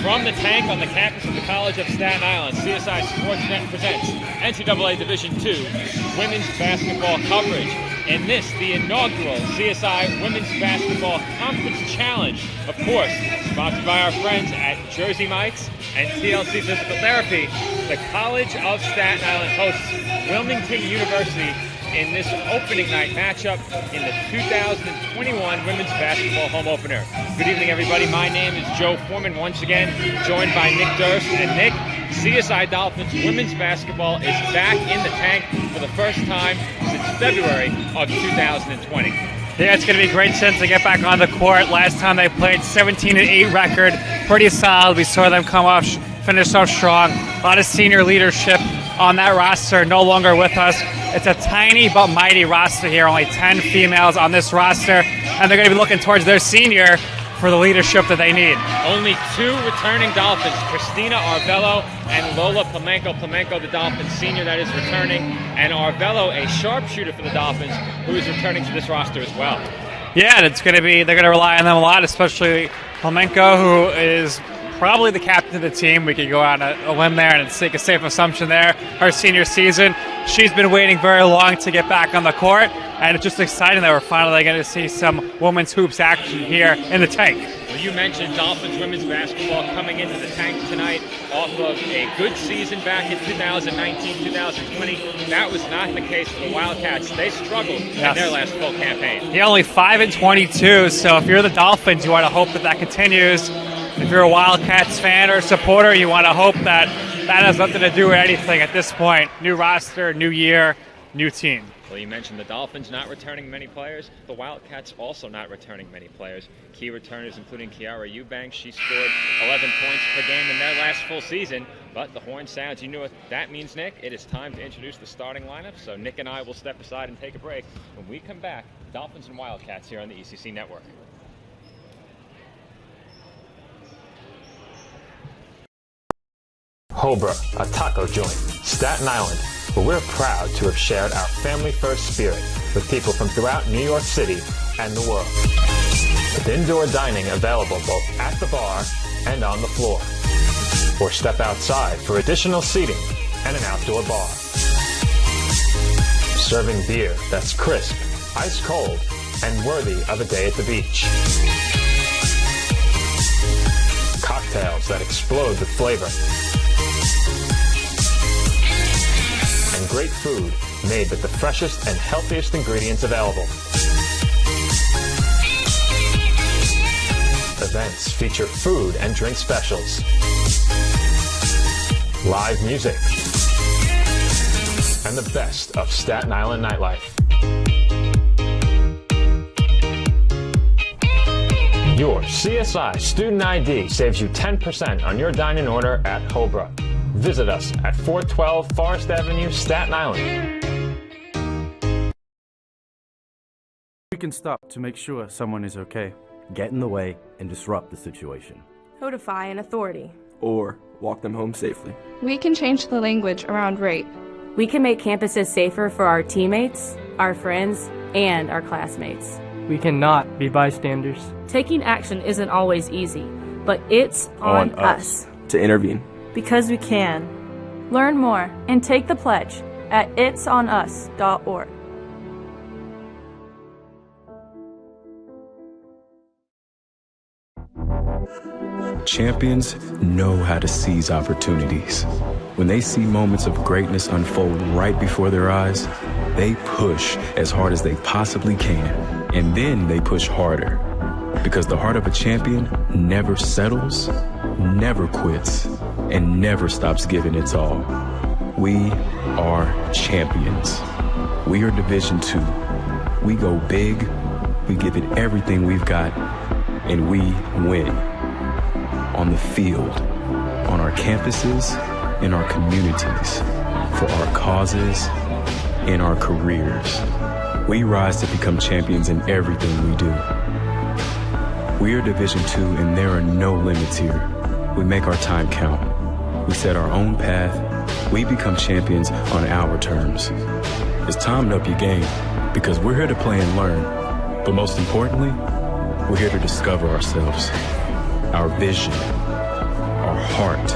From the tank on the campus of the College of Staten Island, CSI Sportsnet presents NCAA Division II women's basketball coverage. And this, the inaugural CSI Women's Basketball Conference Challenge, of course, sponsored by our friends at Jersey Mike's and TLC Physical Therapy. The College of Staten Island hosts Wilmington University in this opening night matchup in the 2021 Women's Basketball Home Opener. Good evening, everybody. My name is Joe Foreman, once again joined by Nick Durst. And Nick, CSI Dolphins Women's Basketball is back in the tank for the first time since February of 2020. Yeah, it's going to be great since they get back on the court. Last time they played 17-8 record, pretty solid. We saw them finish off strong. A lot of senior leadership on that roster, no longer with us. It's a tiny but mighty roster here, only 10 females on this roster, and they're going to be looking towards their senior for the leadership that they need. Only two returning Dolphins, Christina Arvello and Lola Pimenko. Pimenko, the Dolphins senior that is returning, and Arvello, a sharpshooter for the Dolphins, who is returning to this roster as well. Yeah, and they're going to rely on them a lot, especially Pimenko, who is probably the captain of the team. We could go on a limb there and take a safe assumption there. Her senior season, she's been waiting very long to get back on the court, and it's just exciting that we're finally going to see some women's hoops action here in the tank. Well, you mentioned Dolphins women's basketball coming into the tank tonight off of a good season back in 2019-2020. That was not the case for the Wildcats. They struggled in their last full campaign. Yeah, only 5-22, so if you're the Dolphins, you want to hope that continues. If you're a Wildcats fan or supporter, you want to hope that has nothing to do with anything at this point. New roster, new year, new team. Well, you mentioned the Dolphins not returning many players. The Wildcats also not returning many players. Key returners including Kiara Eubanks. She scored 11 points per game in their last full season. But the horn sounds. You know what that means, Nick. It is time to introduce the starting lineup. So Nick and I will step aside and take a break. When we come back, Dolphins and Wildcats here on the ECC Network. Hobra, a taco joint, Staten Island, where we're proud to have shared our family-first spirit with people from throughout New York City and the world. With indoor dining available both at the bar and on the floor. Or step outside for additional seating and an outdoor bar. Serving beer that's crisp, ice cold, and worthy of a day at the beach. Cocktails that explode with flavor. And great food made with the freshest and healthiest ingredients available. Events feature food and drink specials, live music, and the best of Staten Island nightlife. Your CSI Student ID saves you 10% on your dining order at Hobra. Visit us at 412 Forest Avenue, Staten Island. We can stop to make sure someone is okay. Get in the way and disrupt the situation. Notify an authority. Or walk them home safely. We can change the language around rape. We can make campuses safer for our teammates, our friends, and our classmates. We cannot be bystanders. Taking action isn't always easy, but it's on us to intervene. Because we can. Learn more and take the pledge at itsonus.org. Champions know how to seize opportunities. When they see moments of greatness unfold right before their eyes, they push as hard as they possibly can, and then they push harder. Because the heart of a champion never settles, never quits, and never stops giving its all. We are champions. We are Division II. We go big, we give it everything we've got, and we win. On the field, on our campuses, in our communities, for our causes, in our careers. We rise to become champions in everything we do. We are Division II, and there are no limits here. We make our time count. We set our own path. We become champions on our terms. It's time to up your game, because we're here to play and learn. But most importantly, we're here to discover ourselves, our vision, heart,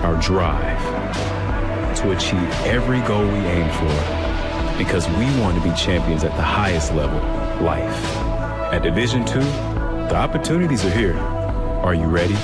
our drive to achieve every goal we aim for, because we want to be champions at the highest level, life. At Division II, the opportunities are here. Are you ready?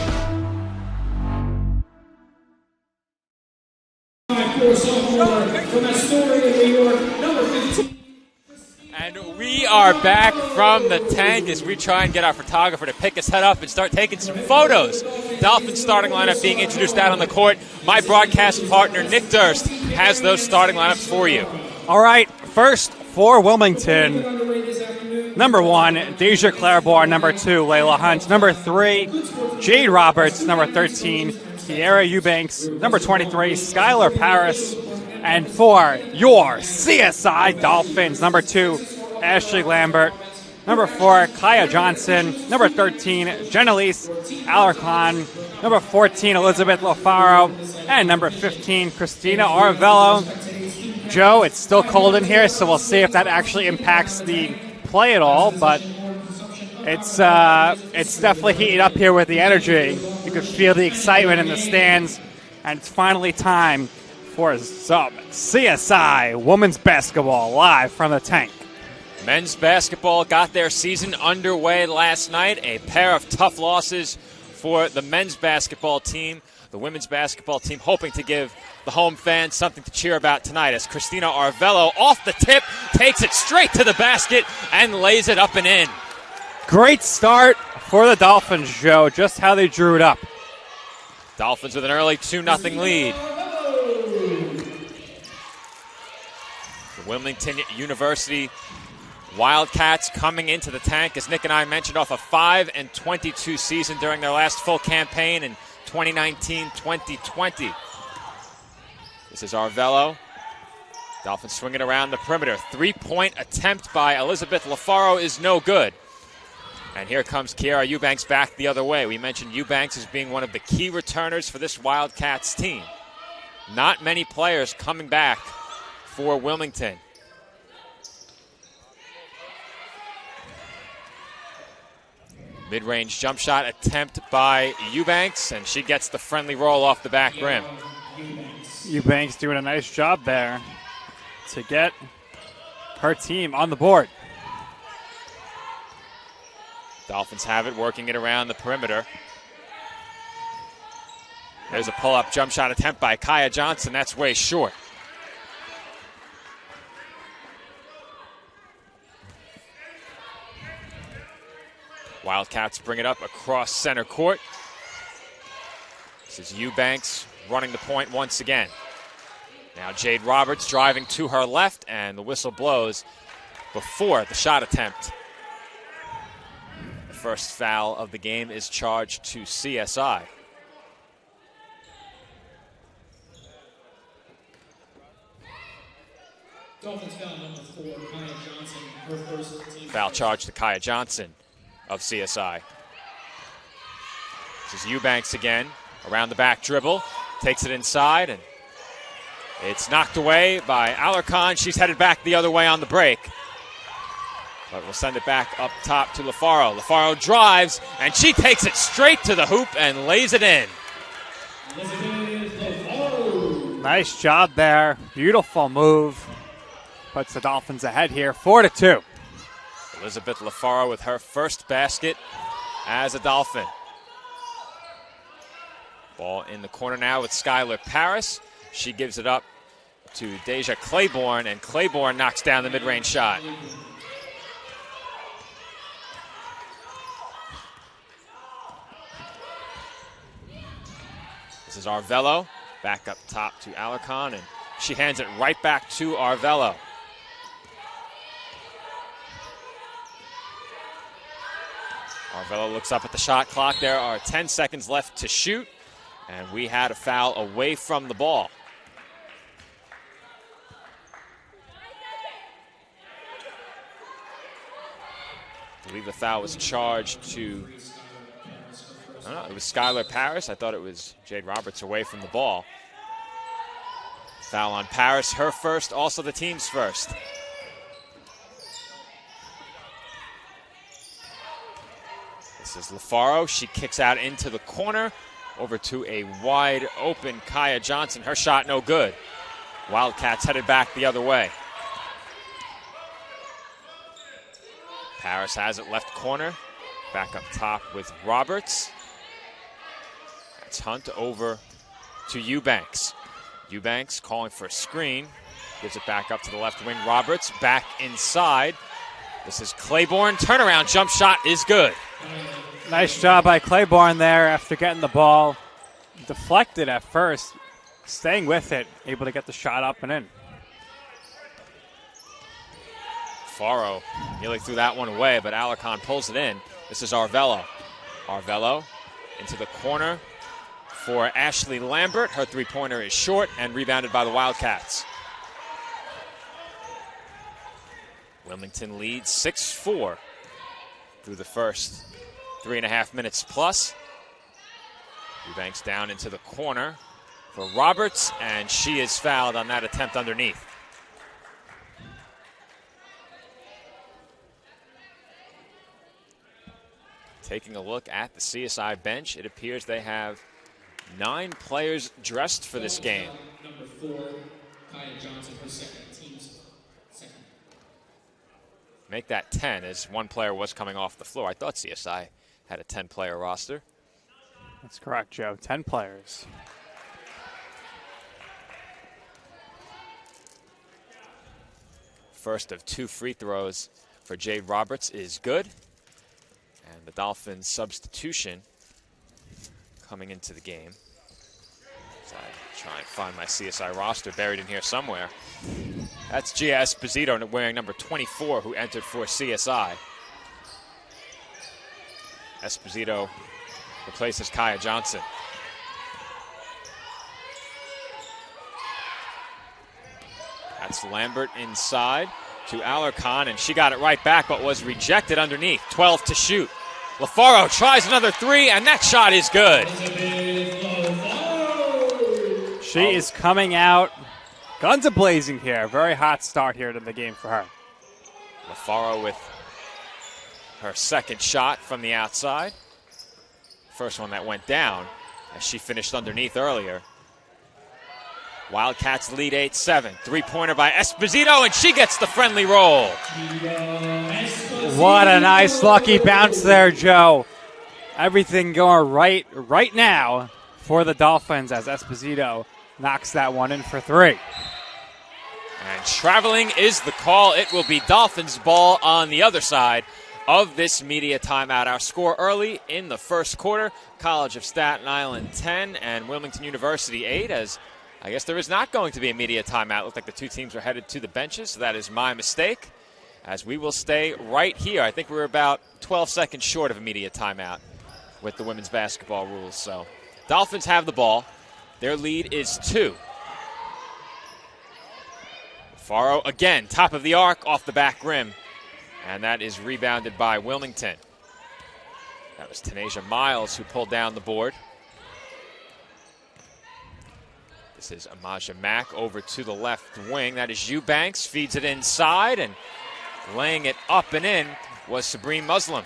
And we are back from the tank as we try and get our photographer to pick his head up and start taking some photos. Dolphins starting lineup being introduced out on the court. My broadcast partner, Nick Durst, has those starting lineups for you. All right, first for Wilmington. Number 1, Deja Claiborne. Number 2, Layla Hunt. Number 3, Jade Roberts. Number 13, Kiera Eubanks. Number 23, Skylar Paris. And for your CSI Dolphins, number 2, Ashley Lambert. Number 4, Kaya Johnson. Number 13, Jenelise Alarcon. Number 14, Elizabeth Lafaro. And number 15, Christina Arvello. Joe, it's still cold in here, so we'll see if that actually impacts the play at all, but it's definitely heating up here with the energy. You can feel the excitement in the stands, and it's finally time for some CSI women's basketball live from the tank. Men's basketball got their season underway last night. A pair of tough losses for the men's basketball team. The women's basketball team hoping to give the home fans something to cheer about tonight as Christina Arvello off the tip takes it straight to the basket and lays it up and in. Great start for the Dolphins, Joe. Just how they drew it up. Dolphins with an early 2-0 lead. The Wilmington University Wildcats coming into the tank, as Nick and I mentioned, off a 5-22 season during their last full campaign in 2019-2020. This is Arvello. Dolphins swinging around the perimeter. Three-point attempt by Elizabeth Lafaro is no good. And here comes Kiera Eubanks back the other way. We mentioned Eubanks as being one of the key returners for this Wildcats team. Not many players coming back for Wilmington. Mid-range jump shot attempt by Eubanks, and she gets the friendly roll off the back rim. Eubanks doing a nice job there to get her team on the board. Dolphins have it, working it around the perimeter. There's a pull-up jump shot attempt by Kaya Johnson. That's way short. Wildcats bring it up across center court. This is Eubanks running the point once again. Now Jade Roberts driving to her left, and the whistle blows before the shot attempt. The first foul of the game is charged to CSI. Dolphins foul number 4, Kaya Johnson, her first team. Foul charge to Kaya Johnson of CSI. This is Eubanks again, around the back dribble, takes it inside, and it's knocked away by Alarcon. She's headed back the other way on the break. But we'll send it back up top to Lafaro. Lafaro drives, and she takes it straight to the hoop and lays it in. Nice job there. Beautiful move. Puts the Dolphins ahead here, 4-2. Elizabeth Lafaro with her first basket as a Dolphin. Ball in the corner now with Skylar Paris. She gives it up to Deja Claiborne, and Claiborne knocks down the mid-range shot. This is Arvello, back up top to Alarcon, and she hands it right back to Arvello. Arvello looks up at the shot clock. There are 10 seconds left to shoot, and we had a foul away from the ball. I believe the foul was charged to, I don't know, it was Skylar Paris. I thought it was Jade Roberts away from the ball. Foul on Paris, her first, also the team's first. This is Lafaro. She kicks out into the corner, over to a wide open Kaya Johnson. Her shot no good. Wildcats headed back the other way. Paris has it left corner. Back up top with Roberts. That's Hunt over to Eubanks. Eubanks calling for a screen. Gives it back up to the left wing. Roberts back inside. This is Claiborne. Turnaround jump shot is good. Nice job by Claiborne there after getting the ball. Deflected at first. Staying with it. Able to get the shot up and in. Faro nearly threw that one away, but Alarcon pulls it in. This is Arvello. Arvello into the corner for Ashley Lambert. Her three-pointer is short and rebounded by the Wildcats. Wilmington leads 6-4 through the first 3.5 minutes plus. Eubanks down into the corner for Roberts, and she is fouled on that attempt underneath. Taking a look at the CSI bench, it appears they have 9 players dressed for this game. Number 4, Kaya Johnson, her second, team's second. Make that 10, as one player was coming off the floor. I thought CSI had a 10-player roster. That's correct, Joe. 10 players. First of 2 free throws for Jade Roberts is good. And the Dolphins substitution coming into the game. As I try and find my CSI roster buried in here somewhere. That's Gia Esposito wearing number 24 who entered for CSI. Esposito replaces Kaya Johnson. That's Lambert inside to Alarcon, and she got it right back but was rejected underneath. 12 to shoot. LaFaro tries another 3, and that shot is good. She is coming out guns a-blazing here. Very hot start here to the game for her. LaFaro with her second shot from the outside. First one that went down as she finished underneath earlier. Wildcats lead 8-7. Three-pointer by Esposito, and she gets the friendly roll. What a nice lucky bounce there, Joe. Everything going right now for the Dolphins as Esposito knocks that one in for 3. And traveling is the call. It will be Dolphins ball on the other side of this media timeout. Our score early in the first quarter, College of Staten Island 10 and Wilmington University 8, as I guess there is not going to be a media timeout. Looked like the two teams are headed to the benches, so that is my mistake, as we will stay right here. I think we're about 12 seconds short of a media timeout with the women's basketball rules. So Dolphins have the ball. Their lead is 2. Faro again, top of the arc, off the back rim. And that is rebounded by Wilmington. That was Tanasia Miles who pulled down the board. This is Amaja Mack over to the left wing. That is Eubanks, feeds it inside, and laying it up and in was Sabrine Muslim.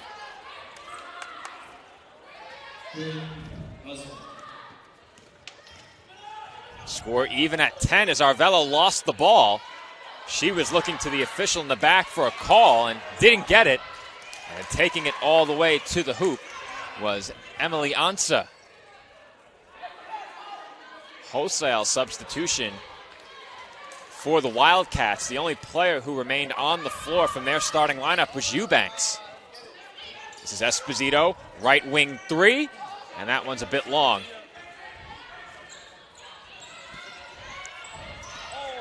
Score even at 10 as Arvello lost the ball. She was looking to the official in the back for a call and didn't get it. And taking it all the way to the hoop was Emily Ansa. Wholesale substitution for the Wildcats. The only player who remained on the floor from their starting lineup was Eubanks. This is Esposito, right wing 3, and that one's a bit long.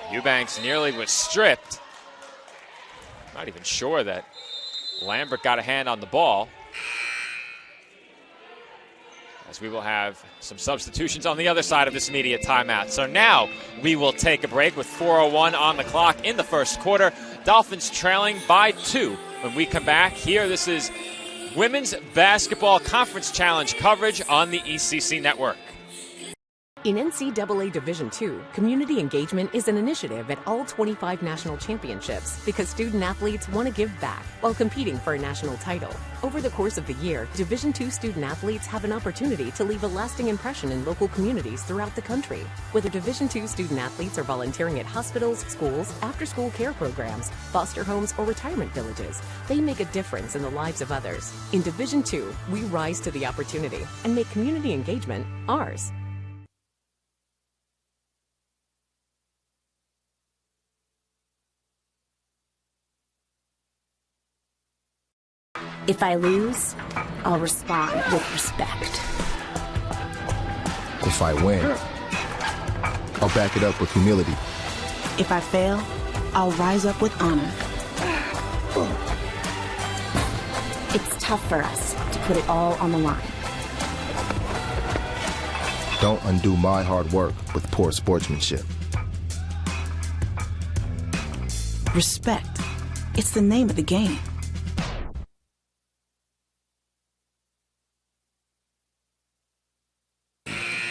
Eubanks nearly was stripped. Not even sure that Lambert got a hand on the ball. As we will have some substitutions on the other side of this media timeout. So now we will take a break with 4:01 on the clock in the first quarter. Dolphins trailing by 2. When we come back here, this is Women's Basketball Conference Challenge coverage on the ECC Network. In NCAA Division II, community engagement is an initiative at all 25 national championships because student athletes want to give back while competing for a national title. Over the course of the year, Division II student athletes have an opportunity to leave a lasting impression in local communities throughout the country. Whether Division II student athletes are volunteering at hospitals, schools, after-school care programs, foster homes, or retirement villages, they make a difference in the lives of others. In Division II, we rise to the opportunity and make community engagement ours. If I lose, I'll respond with respect. If I win, I'll back it up with humility. If I fail, I'll rise up with honor. It's tough for us to put it all on the line. Don't undo my hard work with poor sportsmanship. Respect. It's the name of the game.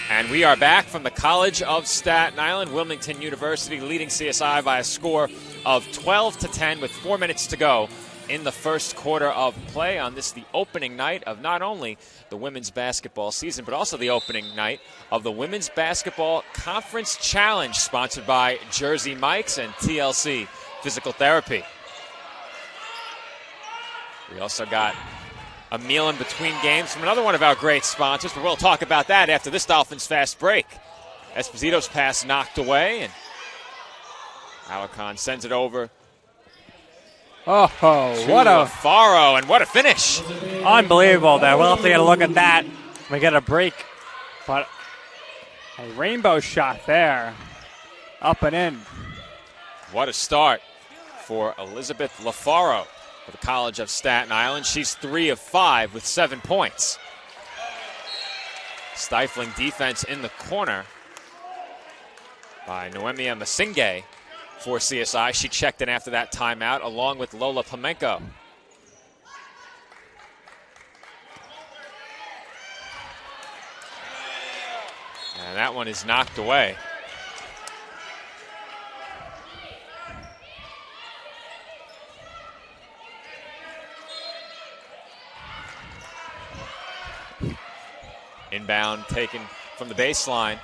And we are back from the College of Staten Island. Wilmington University leading CSI by a score of 12-10 with 4 minutes to go in the first quarter of play on this, the opening night of not only the women's basketball season, but also the opening night of the Women's Basketball Conference Challenge, sponsored by Jersey Mike's and TLC Physical Therapy. We also got a meal in between games from another one of our great sponsors, but we'll talk about that after this Dolphins fast break. Esposito's pass knocked away, and Alarcon sends it over. Oh, what a Faro, and what a finish. Unbelievable there. We'll have to get a look at that when we get a break. But a rainbow shot there. Up and in. What a start for Elizabeth LaFaro for the College of Staten Island. She's 3 of 5 with 7 points. Stifling defense in the corner by Noemia Masinge for CSI. She checked in after that timeout along with Lola Pamenko. And that one is knocked away. Inbound taken from the baseline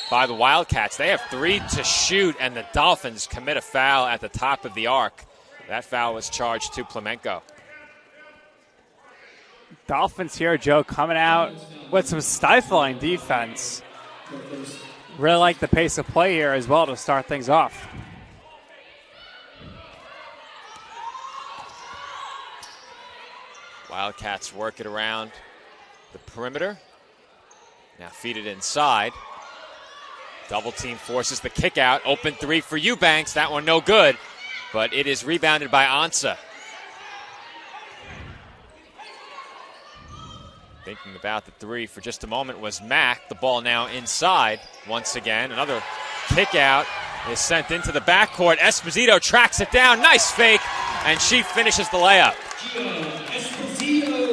by the Wildcats. They have 3 to shoot, and the Dolphins commit a foul at the top of the arc. That foul was charged to Plemenko. Dolphins here, Joe, coming out with some stifling defense. Really like the pace of play here as well to start things off. Wildcats work it around the perimeter. Now feed it inside. Double team forces the kick out. Open 3 for Eubanks. That one no good, but it is rebounded by Ansa. Thinking about the 3 for just a moment was Mack. The ball now inside once again. Another kick out is sent into the backcourt. Esposito tracks it down. Nice fake, and she finishes the layup.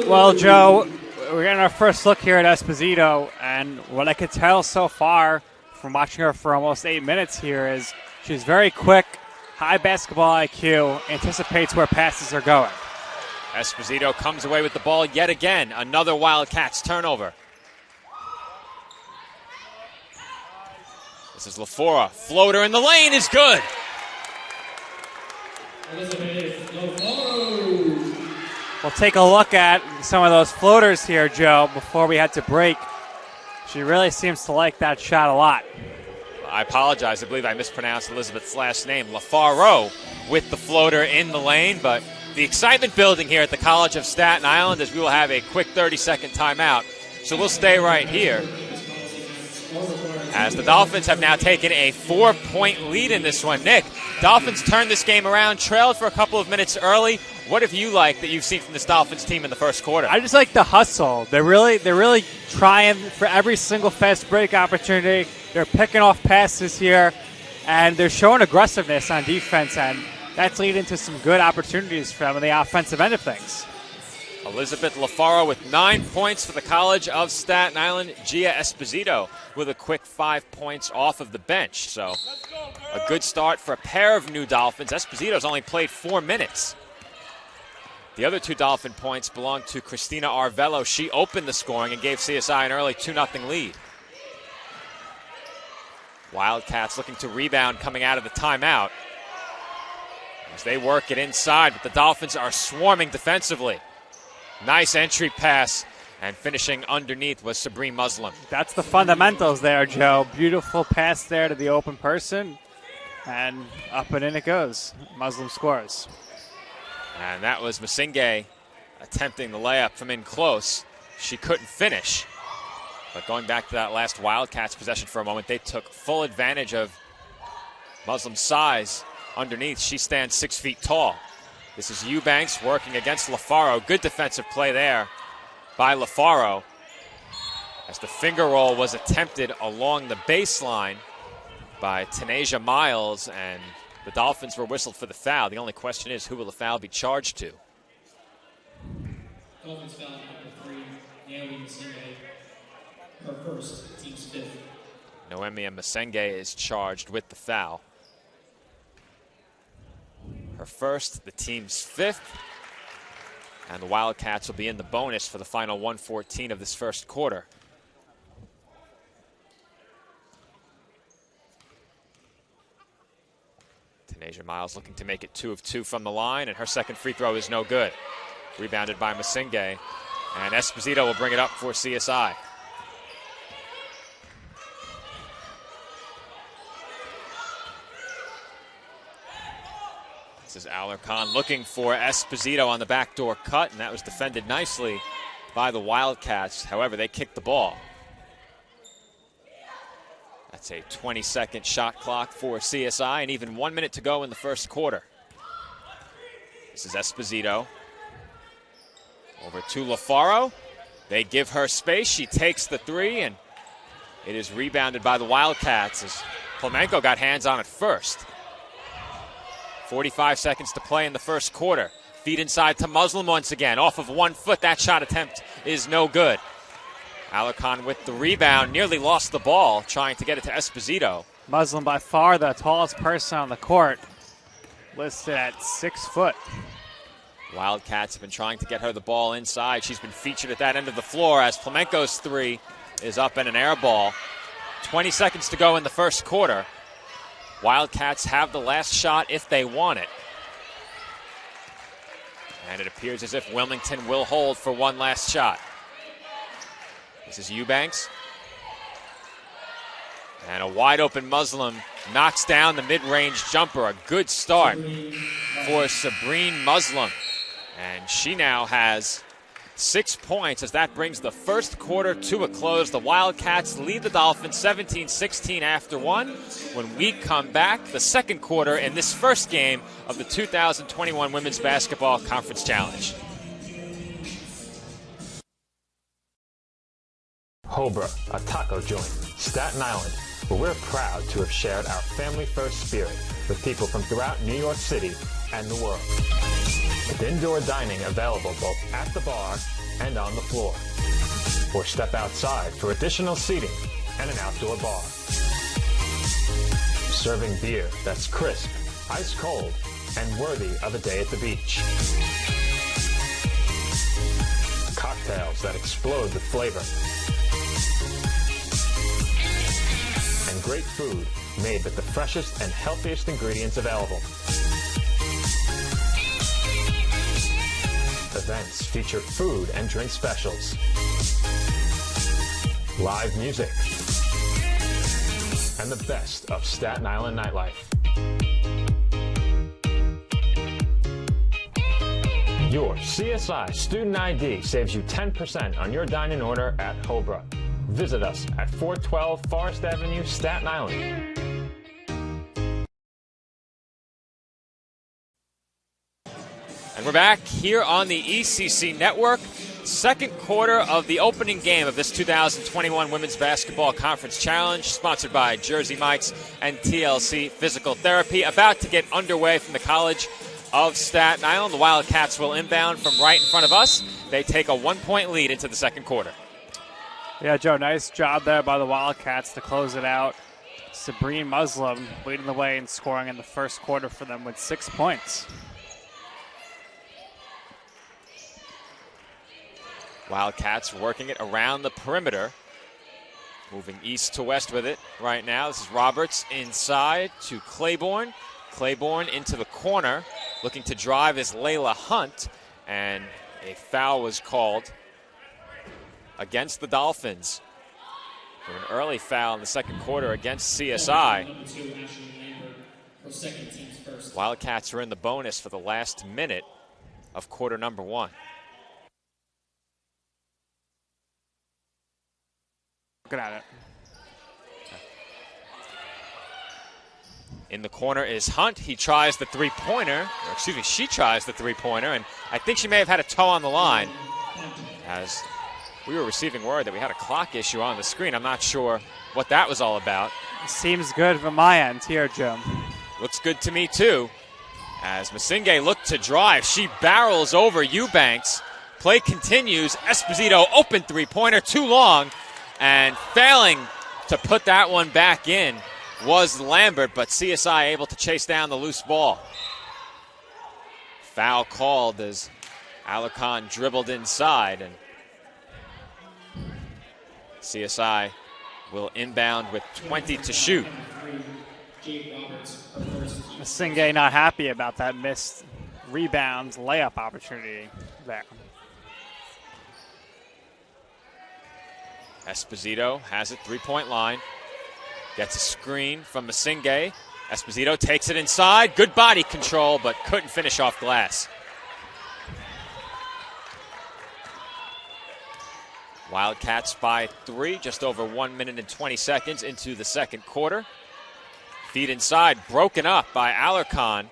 Well, Joe, we're getting our first look here at Esposito, and what I could tell so far from watching her for almost 8 minutes here is she's very quick, high basketball IQ, anticipates where passes are going. Esposito comes away with the ball yet again. Another Wildcats turnover. This is LaFora. Floater in the lane is good. We'll take a look at some of those floaters here, Joe, before we head to break. She really seems to like that shot a lot. I apologize. I believe I mispronounced Elizabeth's last name. LaFaro with the floater in the lane, but the excitement building here at the College of Staten Island as we will have a quick 30-second timeout. So we'll stay right here as the Dolphins have now taken a 4-point lead in this one. Nick, Dolphins turned this game around, trailed for a couple of minutes early. What have you liked that you've seen from this Dolphins team in the first quarter? I just like the hustle. They're really trying for every single fast break opportunity. They're picking off passes here, and they're showing aggressiveness on defense, and that's leading to some good opportunities for them on the offensive end of things. Elizabeth LaFaro with 9 points for the College of Staten Island. Gia Esposito with a quick 5 points off of the bench. So a good start for a pair of new Dolphins. Esposito's only played 4 minutes. The other 2 Dolphin points belong to Christina Arvello. She opened the scoring and gave CSI an early 2-0 lead. Wildcats looking to rebound coming out of the timeout as they work it inside, but the Dolphins are swarming defensively. Nice entry pass, and finishing underneath was Sabrine Muslim. That's the fundamentals there, Joe. Beautiful pass there to the open person, and up and in it goes. Muslim scores. And that was Masenge attempting the layup from in close. She couldn't finish. But going back to that last Wildcats possession for a moment, they took full advantage of Muslim's size underneath. She stands 6 feet tall. This is Eubanks working against LaFaro. Good defensive play there by LaFaro as the finger roll was attempted along the baseline by Tanasia Miles, and the Dolphins were whistled for the foul. The only question is, who will the foul be charged to? Dolphins foul number 3, Naomi Masenge, her first, team's 5th. Noemi Masenge is charged with the foul. Her first, the team's 5th. And the Wildcats will be in the bonus for the final 1:14 of this first quarter. Tanasia Miles looking to make it 2 of 2 from the line, and her second free throw is no good. Rebounded by Masenge, and Esposito will bring it up for CSI. This is Alarcon looking for Esposito on the backdoor cut, and that was defended nicely by the Wildcats. However, they kicked the ball. That's a 20-second shot clock for CSI, and even 1 minute to go in the first quarter. This is Esposito. Over to LaFaro. They give her space. She takes the 3, and it is rebounded by the Wildcats as Pomenko got hands on it first. 45 seconds to play in the first quarter. Feed inside to Muslim once again. Off of 1 foot, that shot attempt is no good. Alarcon with the rebound, nearly lost the ball, trying to get it to Esposito. Muslim by far the tallest person on the court, listed at 6 foot. Wildcats have been trying to get her the ball inside. She's been featured at that end of the floor as Pomenko's 3 is up and an air ball. 20 seconds to go in the first quarter. Wildcats have the last shot if they want it. And it appears as if Wilmington will hold for one last shot. This is Eubanks. And a wide open Muslim knocks down the mid-range jumper. A good start for Sabrine Muslim. And she now has 6 points as that brings the first quarter to a close. The Wildcats lead the Dolphins 17-16 after 1. When we come back, the second quarter in this first game of the 2021 Women's Basketball Conference Challenge. Hobra, a taco joint, Staten Island, where we're proud to have shared our family-first spirit with people from throughout New York City and the world. With indoor dining available both at the bar and on the floor. Or step outside for additional seating and an outdoor bar. Serving beer that's crisp, ice cold, and worthy of a day at the beach. Cocktails that explode with flavor. And great food made with the freshest and healthiest ingredients available. Events feature food and drink specials, live music, and the best of Staten Island nightlife. Your CSI Student ID saves you 10% on your dine-in order at Hobra. Visit us at 412 Forest Avenue, Staten Island. And we're back here on the ECC Network. Second quarter of the opening game of this 2021 Women's Basketball Conference Challenge, sponsored by Jersey Mike's and TLC Physical Therapy. About to get underway from the College of Staten Island. The Wildcats will inbound from right in front of us. They take a 1-point lead into the second quarter. Yeah, Joe, nice job there by the Wildcats to close it out. Sabrine Muslim leading the way in scoring in the first quarter for them with 6 points. Wildcats working it around the perimeter. Moving east to west with it right now. This is Roberts inside to Claiborne. Claiborne into the corner. Looking to drive is Layla Hunt. And a foul was called against the Dolphins. For an early foul in the second quarter against CSI. Wildcats are in the bonus for the last minute of quarter number 1. Looking at it. In the corner is Hunt. He tries the three-pointer. She tries the three-pointer, and I think she may have had a toe on the line. As we were receiving word that we had a clock issue on the screen. I'm not sure what that was all about. Seems good from my end here, Jim. Looks good to me, too. As Masinge looked to drive, she barrels over Eubanks. Play continues. Esposito open three-pointer, too long. And failing to put that one back in was Lambert, but CSI able to chase down the loose ball. Foul called as Alarcon dribbled inside, and CSI will inbound with 20 to shoot. Masinge not happy about that missed rebound layup opportunity there. Esposito has it, three-point line. Gets a screen from Masinge. Esposito takes it inside. Good body control, but couldn't finish off glass. Wildcats by 3, just over 1 minute and 20 seconds into the second quarter. Feed inside, broken up by Alarcon.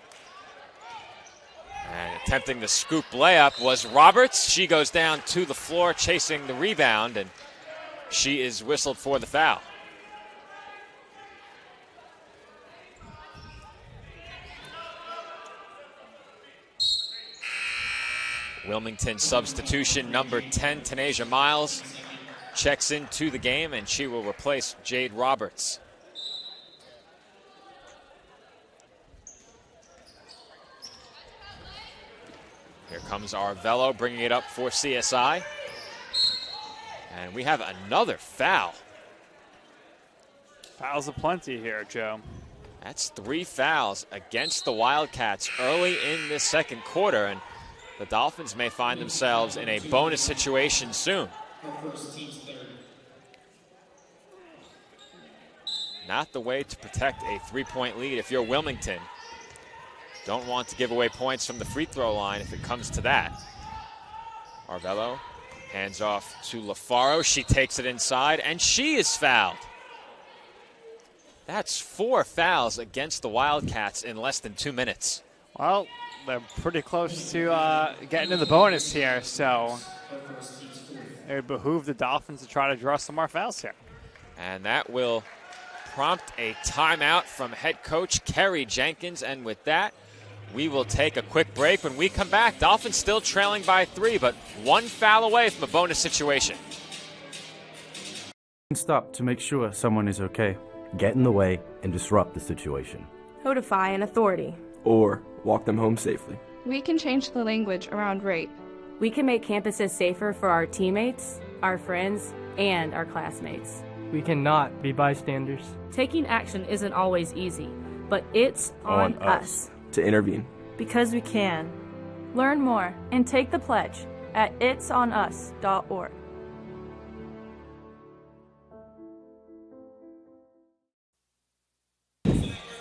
And attempting the scoop layup was Roberts. She goes down to the floor chasing the rebound, and she is whistled for the foul. Wilmington substitution number 10, Tanasia Miles, checks into the game, and she will replace Jade Roberts. Here comes Arvello bringing it up for CSI. And we have another foul. Fouls aplenty here, Joe. That's 3 fouls against the Wildcats early in this second quarter, and the Dolphins may find themselves in a bonus situation soon. Not the way to protect a 3-point lead if you're Wilmington. Don't want to give away points from the free throw line if it comes to that. Arvello hands off to LaFaro. She takes it inside, and she is fouled. That's 4 fouls against the Wildcats in less than 2 minutes. Well, they're pretty close to getting in the bonus here, so it would behoove the Dolphins to try to draw some more fouls here. And that will prompt a timeout from head coach Kerry Jenkins, and with that, we will take a quick break. When we come back, Dolphins still trailing by 3, but 1 foul away from a bonus situation. Stop to make sure someone is okay. Get in the way and disrupt the situation. Notify an authority. Or walk them home safely. We can change the language around rape. We can make campuses safer for our teammates, our friends, and our classmates. We cannot be bystanders. Taking action isn't always easy, but it's on us to intervene. Because we can. Learn more and take the pledge at itsonus.org.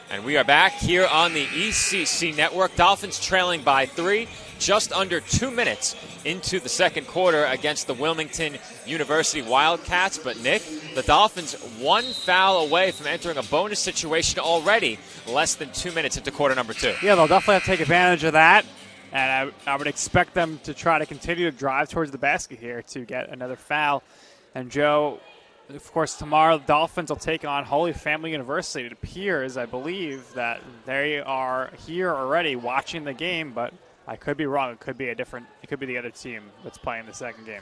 And we are back here on the ECC Network. Dolphins trailing by 3, just under 2 minutes into the second quarter against the Wilmington University Wildcats. But, Nick, the Dolphins 1 foul away from entering a bonus situation already, less than 2 minutes into quarter number 2. Yeah, they'll definitely have to take advantage of that. And I would expect them to try to continue to drive towards the basket here to get another foul. And, Joe, Of course, tomorrow the Dolphins will take on Holy Family University. It appears, I believe, that they are here already watching the game, but I could be wrong. It could be the other team that's playing the second game.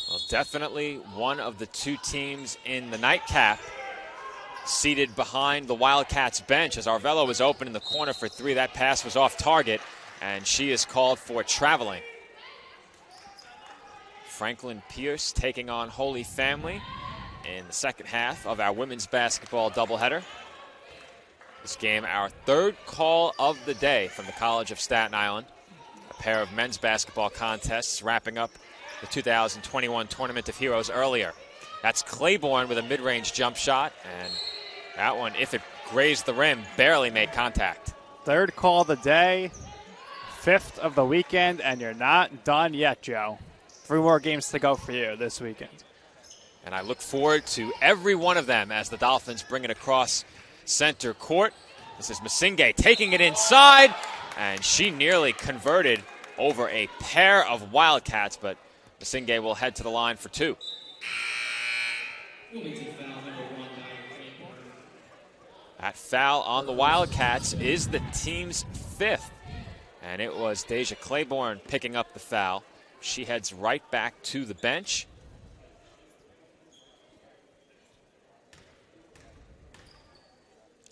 Well, definitely one of the two teams in the nightcap seated behind the Wildcats bench as Arvelo was open in the corner for three. That pass was off target, and she is called for traveling. Franklin Pierce taking on Holy Family in the second half of our women's basketball doubleheader. This game, our third call of the day from the College of Staten Island. A pair of men's basketball contests wrapping up the 2021 Tournament of Heroes earlier. That's Claiborne with a mid-range jump shot, and that one, if it grazed the rim, barely made contact. Third call of the day, fifth of the weekend, and you're not done yet, Joe. 3 more games to go for you this weekend. And I look forward to every one of them as the Dolphins bring it across center court. This is Masinge taking it inside, and she nearly converted over a pair of Wildcats, but Masinge will head to the line for 2. That foul on the Wildcats is the team's 5th, and it was Deja Claiborne picking up the foul. She heads right back to the bench.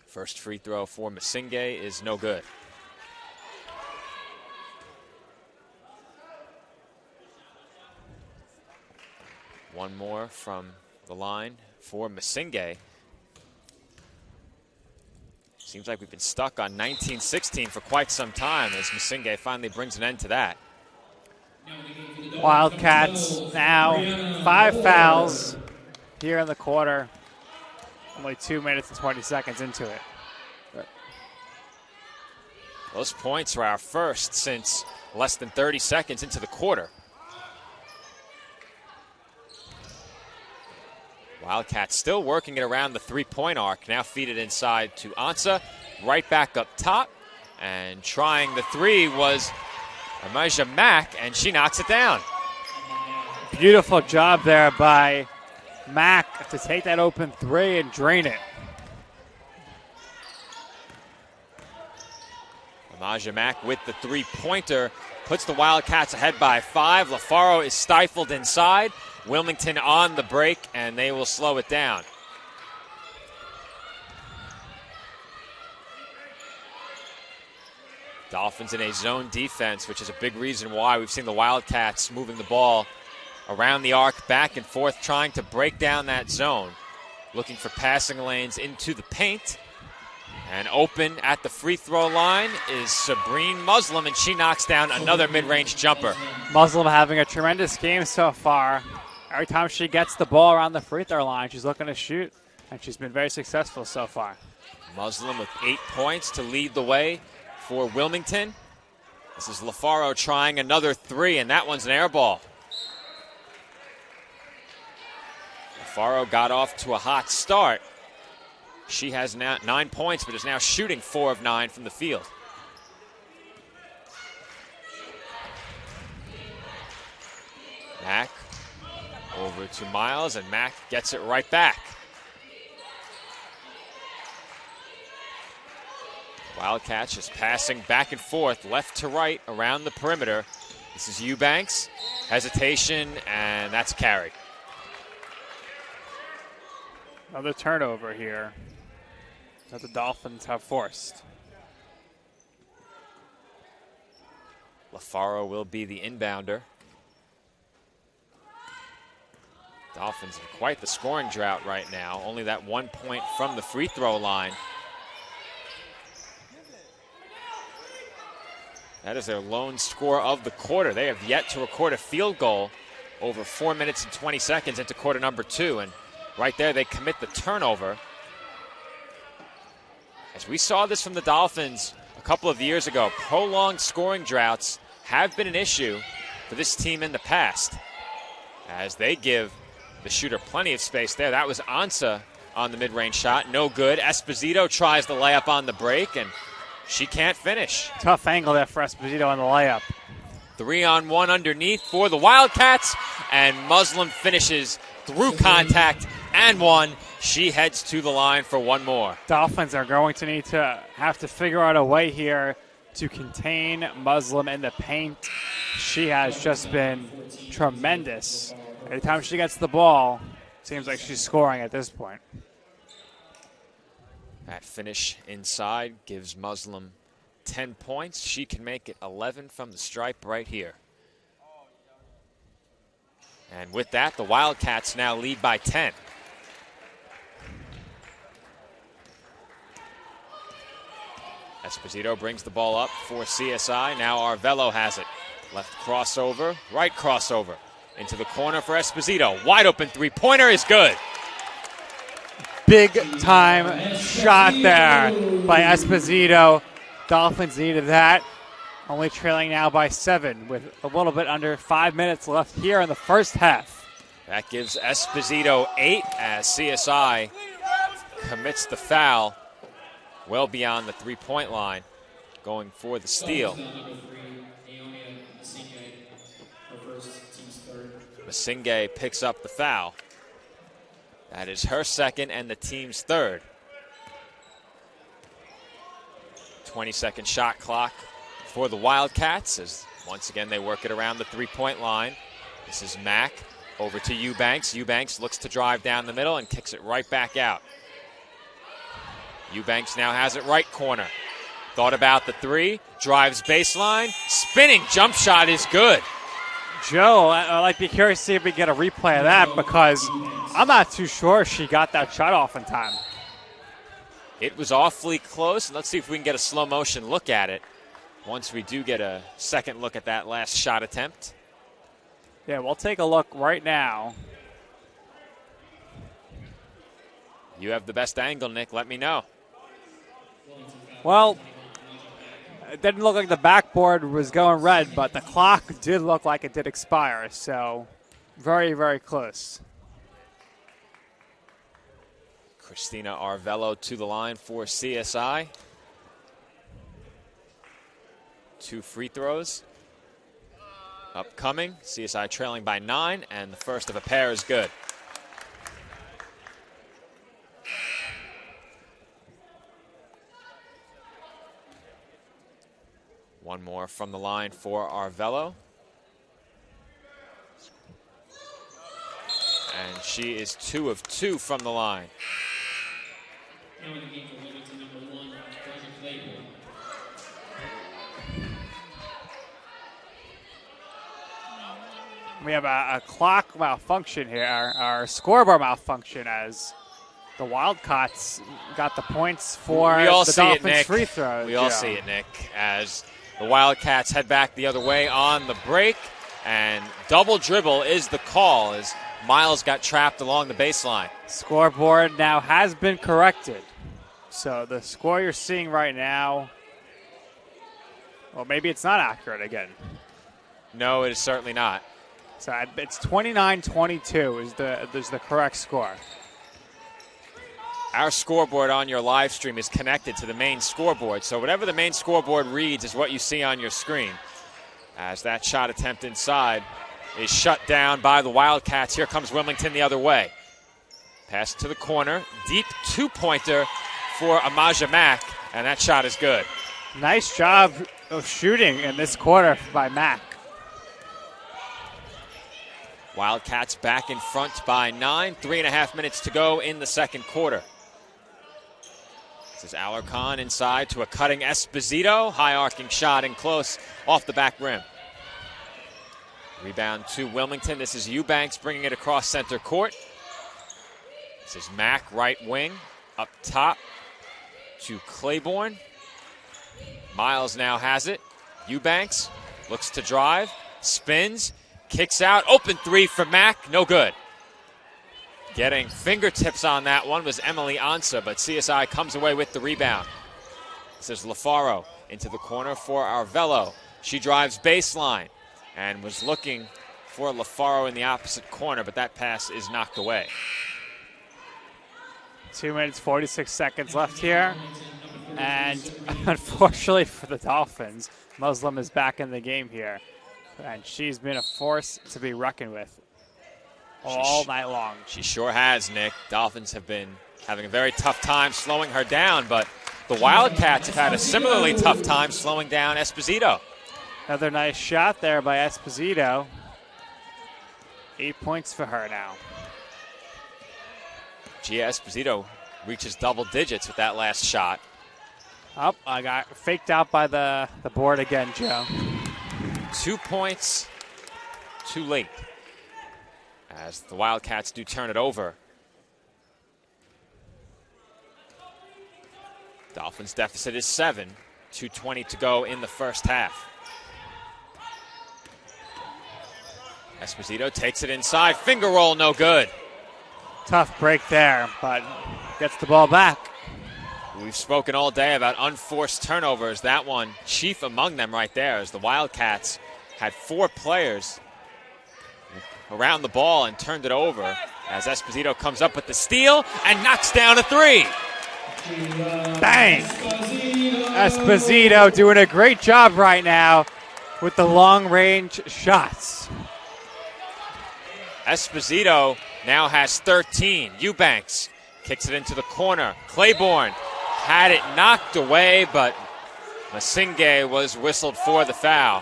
First free throw for Masinge is no good. One more from the line for Masinge. Seems like we've been stuck on 19-16 for quite some time as Masinge finally brings an end to that. Wildcats now 5 fouls here in the quarter. Only 2 minutes and 20 seconds into it. Those points are our first since less than 30 seconds into the quarter. Wildcats still working it around the 3-point arc. Now feed it inside to Ansa. Right back up top. And trying the 3 was Amaja Mack, and she knocks it down. Beautiful job there by Mack to take that open 3 and drain it. Amaja Mack with the 3-pointer puts the Wildcats ahead by 5. LaFaro is stifled inside. Wilmington on the break, and they will slow it down. Dolphins in a zone defense, which is a big reason why we've seen the Wildcats moving the ball around the arc, back and forth, trying to break down that zone. Looking for passing lanes into the paint. And open at the free throw line is Sabrine Muslim, and she knocks down another mid-range jumper. Muslim having a tremendous game so far. Every time she gets the ball around the free throw line, she's looking to shoot, and she's been very successful so far. Muslim with 8 points to lead the way for Wilmington. This is LaFaro trying another 3, and that one's an air ball. LaFaro got off to a hot start. She has now 9 points, but is now shooting 4 of 9 from the field. Mack over to Miles, and Mack gets it right back. Wildcats just passing back and forth, left to right around the perimeter. This is Eubanks. Hesitation, and that's carry. Another turnover here that the Dolphins have forced. LaFaro will be the inbounder. Dolphins have quite the scoring drought right now. Only that 1 point from the free throw line. That is their lone score of the quarter. They have yet to record a field goal over 4 minutes and 20 seconds into quarter number 2. And right there, they commit the turnover. As we saw this from the Dolphins a couple of years ago, prolonged scoring droughts have been an issue for this team in the past, as they give the shooter plenty of space there. That was Ansa on the mid-range shot. No good. Esposito tries the layup on the break, and she can't finish. Tough angle there for Esposito on the layup. 3-on-1 underneath for the Wildcats, and Muslim finishes through contact and one. She heads to the line for one more. Dolphins are going to have to figure out a way here to contain Muslim in the paint. She has just been tremendous. Every time she gets the ball, seems like she's scoring at this point. That finish inside gives Muslim 10 points. She can make it 11 from the stripe right here. And with that, the Wildcats now lead by 10. Esposito brings the ball up for CSI. Now Arvelo has it. Left crossover, right crossover. Into the corner for Esposito. Wide open three-pointer is good. Big time shot there by Esposito. Dolphins needed that. Only trailing now by 7 with a little bit under 5 minutes left here in the first half. That gives Esposito 8 as CSI commits the foul well beyond the three-point line, going for the steal. Masinghe picks up the foul. That is her second and the team's third. 20-second shot clock for the Wildcats as once again they work it around the three-point line. This is Mack over to Eubanks. Eubanks looks to drive down the middle and kicks it right back out. Eubanks now has it right corner. Thought about the three, drives baseline, spinning jump shot is good. Joe, I'd like to be curious to see if we get a replay of that because I'm not too sure she got that shot off in time. It was awfully close. Let's see if we can get a slow motion look at it once we do get a second look at that last shot attempt. Yeah, we'll take a look right now. You have the best angle, Nick. Let me know. Well, it didn't look like the backboard was going red, but the clock did look like it did expire, so very, very close. Christina Arvelo to the line for CSI. 2 free throws. Upcoming, CSI trailing by 9, and the first of a pair is good. One more from the line for Arvelo. And she is 2 of 2 from the line. Now in the game for Wilmington, number 1, Roger Claypool. We have a clock malfunction here, our scoreboard malfunction as the Wildcats got the points for we all the see Dolphins' it, Nick. free throws. We all see it, Nick, as the Wildcats head back the other way on the break, and double dribble is the call as Miles got trapped along the baseline. Scoreboard now has been corrected. So the score you're seeing right now, well, maybe it's not accurate again. No, it is certainly not. So it's 29-22 is the correct score. Our scoreboard on your live stream is connected to the main scoreboard, so whatever the main scoreboard reads is what you see on your screen. As that shot attempt inside is shut down by the Wildcats. Here comes Wilmington the other way. Pass to the corner, deep two-pointer for Amaja Mack, and that shot is good. Nice job of shooting in this quarter by Mack. Wildcats back in front by 9, 3.5 minutes to go in the second quarter. This is Alarcon inside to a cutting Esposito. High arcing shot and close off the back rim. Rebound to Wilmington. This is Eubanks bringing it across center court. This is Mack, right wing, up top to Claiborne. Miles now has it. Eubanks looks to drive, spins, kicks out. Open three for Mack, no good. Getting fingertips on that one was Emily Ansa, but CSI comes away with the rebound. This is LaFaro into the corner for Arvelo. She drives baseline and was looking for LaFaro in the opposite corner, but that pass is knocked away. 2 minutes, 46 seconds left here. And unfortunately for the Dolphins, Muslim is back in the game here. And she's been a force to be reckoned with all night long. She sure has, Nick. Dolphins have been having a very tough time slowing her down, but the Wildcats have had a similarly tough time slowing down Esposito. Another nice shot there by Esposito. 8 points for her now. Gia Esposito reaches double digits with that last shot. Oh, I got faked out by the board again, Joe. 2 points too late as the Wildcats do turn it over. Dolphins deficit is 7. 2:20 to go in the first half. Esposito takes it inside. Finger roll, no good. Tough break there, but gets the ball back. We've spoken all day about unforced turnovers. That one, chief among them right there, as the Wildcats had 4 players around the ball and turned it over as Esposito comes up with the steal and knocks down a 3. Bang! Esposito doing a great job right now with the long-range shots. Esposito now has 13. Eubanks kicks it into the corner. Claiborne had it knocked away, but Masinge was whistled for the foul.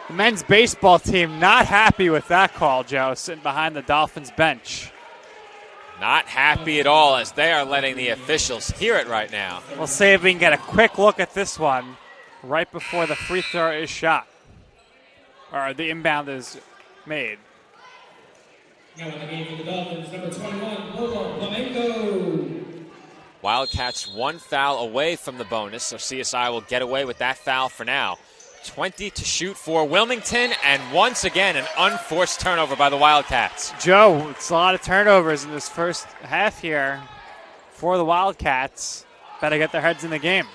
The men's baseball team not happy with that call, Joe, sitting behind the Dolphins bench. Not happy at all as they are letting the officials hear it right now. We'll see if we can get a quick look at this one right before the free throw is shot, or the inbound is made. Now in the game for the Dolphins, number 21, Lola Flamenco. Wildcats 1 foul away from the bonus, so CSI will get away with that foul for now. 20 to shoot for Wilmington, and once again an unforced turnover by the Wildcats. Joe, it's a lot of turnovers in this first half here for the Wildcats. Better get their heads in the game.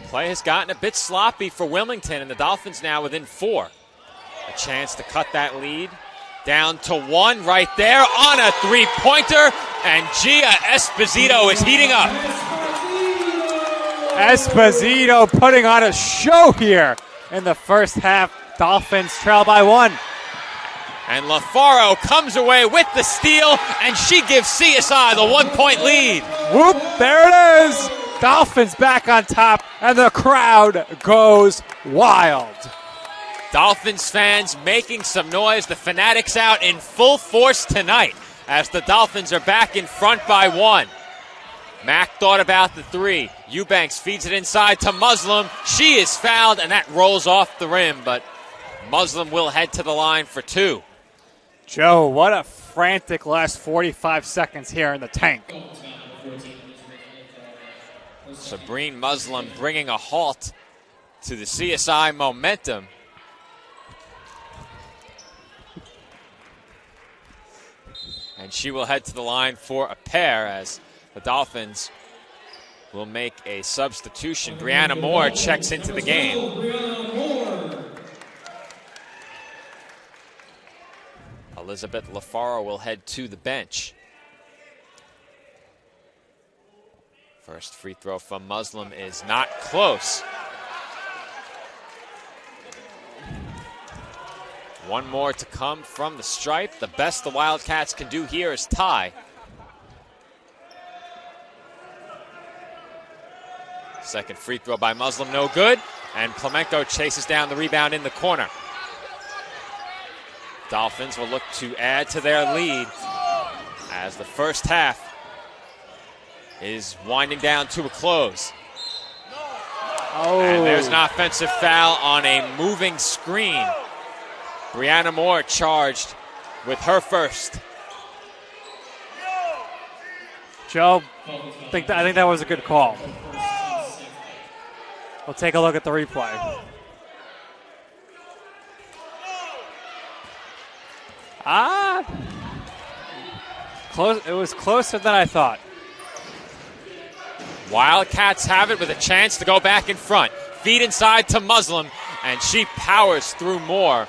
Play has gotten a bit sloppy for Wilmington, and the Dolphins now within 4. A chance to cut that lead. Down to 1 right there on a 3-pointer, and Gia Esposito is heating up. Esposito putting on a show here in the first half. Dolphins trail by 1. And LaFaro comes away with the steal, and she gives CSI the 1-point lead. Whoop, there it is. Dolphins back on top, and the crowd goes wild. Dolphins fans making some noise. The Fanatics out in full force tonight as the Dolphins are back in front by 1. Mack thought about the 3. Eubanks feeds it inside to Muslim. She is fouled, and that rolls off the rim, but Muslim will head to the line for 2. Joe, what a frantic last 45 seconds here in the tank. Sabrine Muslim bringing a halt to the CSI momentum. And she will head to the line for a pair as the Dolphins will make a substitution. Brianna Moore checks into the game. Elizabeth LaFaro will head to the bench. First free throw from Muslim is not close. 1 more to come from the stripe. The best the Wildcats can do here is tie. Second free throw by Muslim, no good. And Flamenco chases down the rebound in the corner. Dolphins will look to add to their lead as the first half is winding down to a close. Oh. And there's an offensive foul on a moving screen. Brianna Moore charged with her first. Joe, I think that was a good call. We'll take a look at the replay. Close. It was closer than I thought. Wildcats have it with a chance to go back in front. Feed inside to Muslim, and she powers through Moore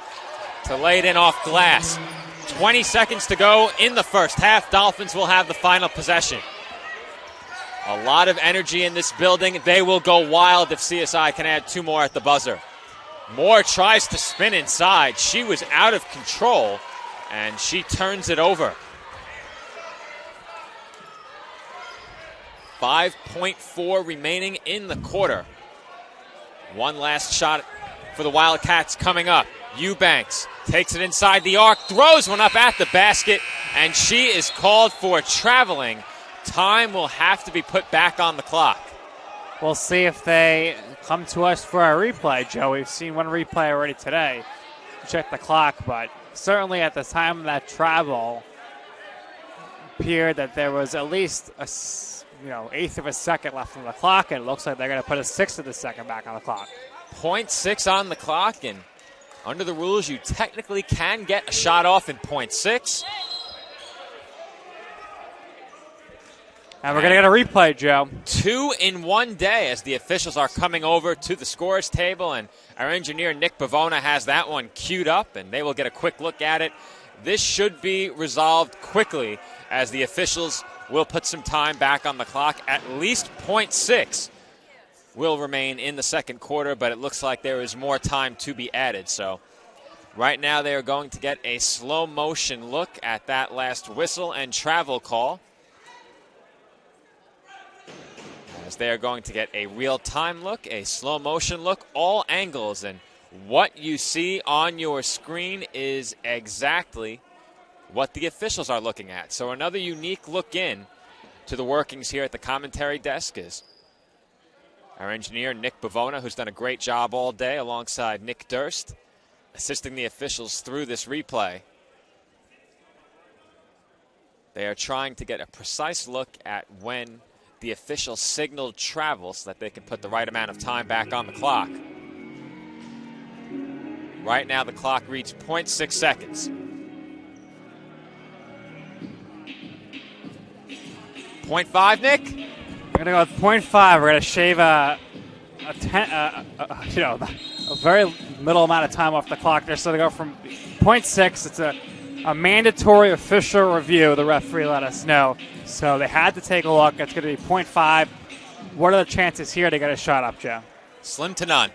to lay it in off glass. 20 seconds to go in the first half. Dolphins will have the final possession. A lot of energy in this building. They will go wild if CSI can add 2 more at the buzzer. Moore tries to spin inside. She was out of control, and she turns it over. 5.4 remaining in the quarter. One last shot for the Wildcats coming up. Eubanks takes it inside the arc, throws one up at the basket, and she is called for traveling. Time will have to be put back on the clock. We'll see if they come to us for a replay, Joe. We've seen one replay already today. Check the clock, but certainly at the time of that travel, appeared that there was at least a eighth of a second left on the clock, and it looks like they're going to put a sixth of the second back on the clock. 0.6 on the clock, and under the rules, you technically can get a shot off in 0.6. And we're going to get a replay, Joe. 2 in 1 day as the officials are coming over to the scorer's table, and our engineer Nick Bavona has that one queued up, and they will get a quick look at it. This should be resolved quickly as the officials will put some time back on the clock. At least 0.6 will remain in the second quarter, but it looks like there is more time to be added. So right now they are going to get a slow motion look at that last whistle and travel call, as they are going to get a real-time look, a slow motion look, all angles, and what you see on your screen is exactly what the officials are looking at. So another unique look in to the workings here at the commentary desk is our engineer, Nick Bavona, who's done a great job all day alongside Nick Durst, assisting the officials through this replay. They are trying to get a precise look at when the official signaled travel so that they can put the right amount of time back on the clock. Right now the clock reads 0.6 seconds. 0.5, Nick? We're going to go with 0.5. We're going to shave a very little amount of time off the clock there. So they go from 0.6. It's a mandatory official review. The referee let us know. So they had to take a look. It's going to be 0.5. What are the chances here to get a shot up, Joe? Slim to none.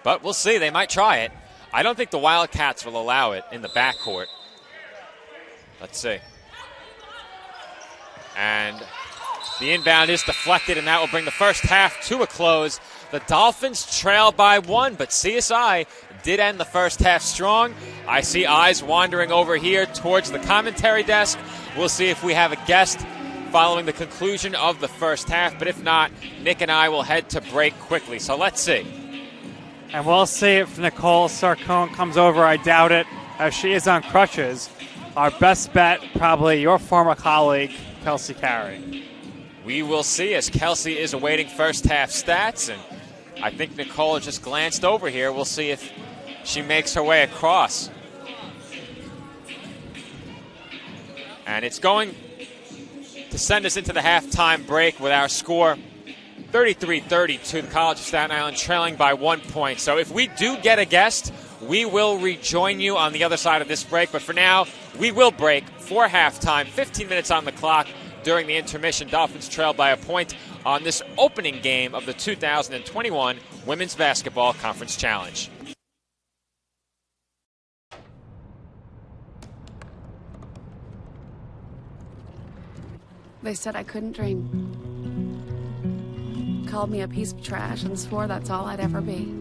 But we'll see. They might try it. I don't think the Wildcats will allow it in the backcourt. Let's see. And the inbound is deflected, and that will bring the first half to a close. The Dolphins trail by 1, but CSI did end the first half strong. I see eyes wandering over here towards the commentary desk. We'll see if we have a guest following the conclusion of the first half, but if not, Nick and I will head to break quickly. So let's see. And we'll see if Nicole Sarcone comes over. I doubt it, as she is on crutches. Our best bet, probably your former colleague, Kelsey Carey. We will see, as Kelsey is awaiting first half stats, and I think Nicole just glanced over here. We'll see if she makes her way across. And it's going to send us into the halftime break with our score 33-32. The College of Staten Island trailing by 1 point. So if we do get a guest, we will rejoin you on the other side of this break. But for now, we will break for halftime. 15 minutes on the clock during the intermission. Dolphins trail by a point on this opening game of the 2021 Women's Basketball Conference Challenge. They said I couldn't dream. Called me a piece of trash and swore that's all I'd ever be.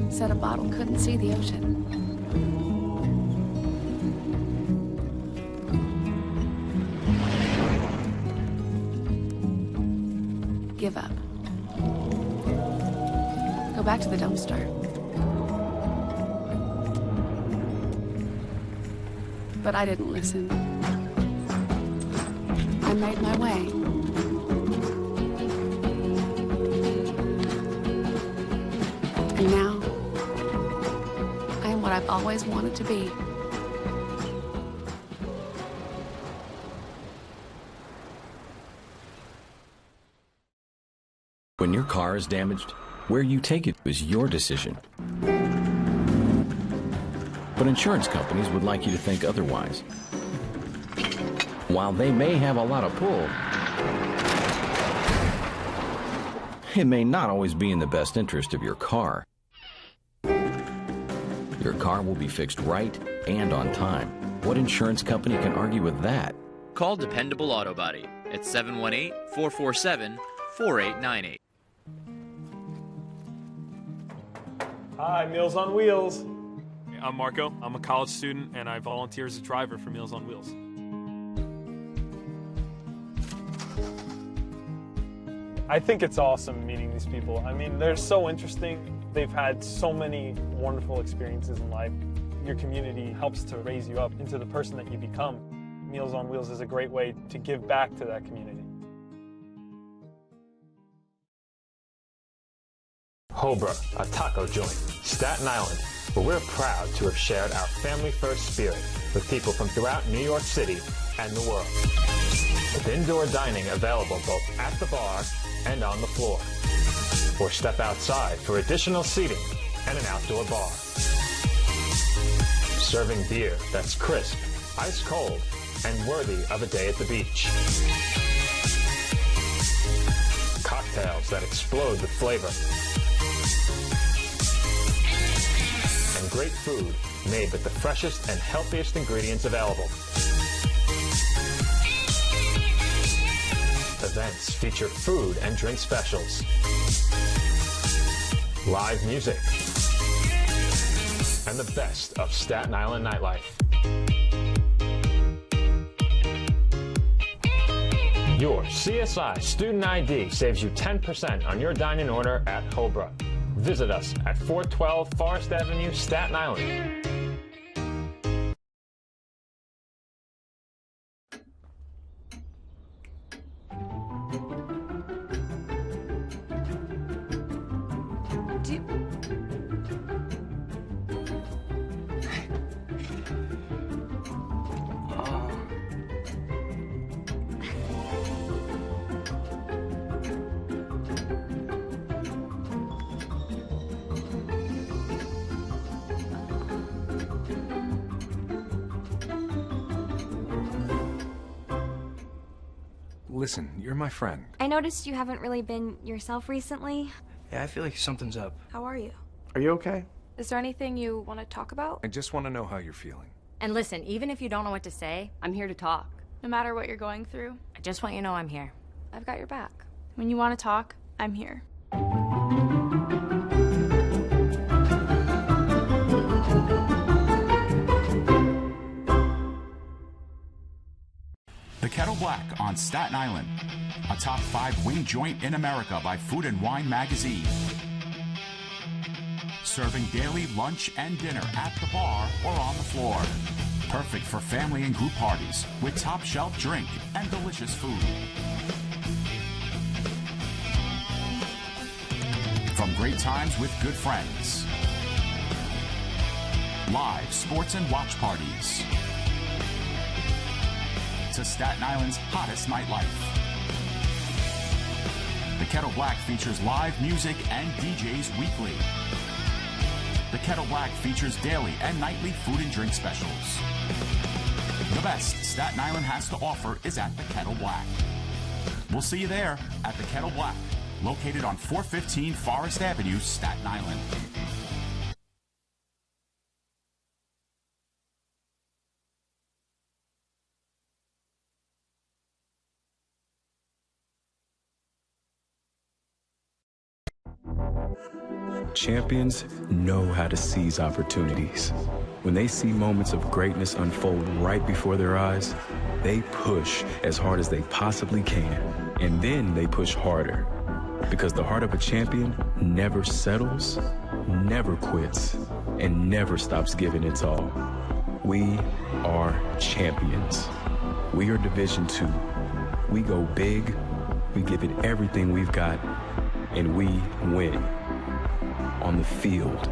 Said a bottle couldn't see the ocean. Give up. Go back to the dumpster. But I didn't listen. I made my way. And now, I am what I've always wanted to be. When your car is damaged, where you take it is your decision. But insurance companies would like you to think otherwise. While they may have a lot of pull, it may not always be in the best interest of your car. Your car will be fixed right and on time. What insurance company can argue with that? Call Dependable Auto Body at 718-447-4898. Hi, Meals on Wheels. I'm Marco. I'm a college student, and I volunteer as a driver for Meals on Wheels. I think it's awesome meeting these people. I mean, they're so interesting. They've had so many wonderful experiences in life. Your community helps to raise you up into the person that you become. Meals on Wheels is a great way to give back to that community. Hobra, a taco joint, Staten Island, where we're proud to have shared our family-first spirit with people from throughout New York City and the world. With indoor dining available both at the bar and on the floor. Or step outside for additional seating and an outdoor bar. Serving beer that's crisp, ice cold, and worthy of a day at the beach. Cocktails that explode with flavor. And great food made with the freshest and healthiest ingredients available. Events feature food and drink specials, live music, and the best of Staten Island nightlife. Your CSI Student ID saves you 10% on your dine-in order at Hobra. Visit us at 412 Forest Avenue, Staten Island. Listen, you're my friend. I noticed you haven't really been yourself recently. Yeah, I feel like something's up. How are you? Are you okay? Is there anything you want to talk about? I just want to know how you're feeling. And listen, even if you don't know what to say, I'm here to talk. No matter what you're going through, I just want you to know I'm here. I've got your back. When you want to talk, I'm here. The Kettle Black on Staten Island, a top 5 wing joint in America by Food and Wine magazine. Serving daily lunch and dinner at the bar or on the floor. Perfect for family and group parties with top shelf drink and delicious food. From great times with good friends. Live sports and watch parties. To Staten Island's hottest nightlife. The Kettle Black features live music and DJs weekly. The Kettle Black features daily and nightly food and drink specials. The best Staten Island has to offer is at the Kettle Black. We'll see you there at the Kettle Black, located on 415 Forest Avenue, Staten Island. Champions know how to seize opportunities. When they see moments of greatness unfold right before their eyes, they push as hard as they possibly can, and then they push harder. Because the heart of a champion never settles, never quits, and never stops giving its all. We are champions. We are Division II. We go big, we give it everything we've got, and we win. On the field,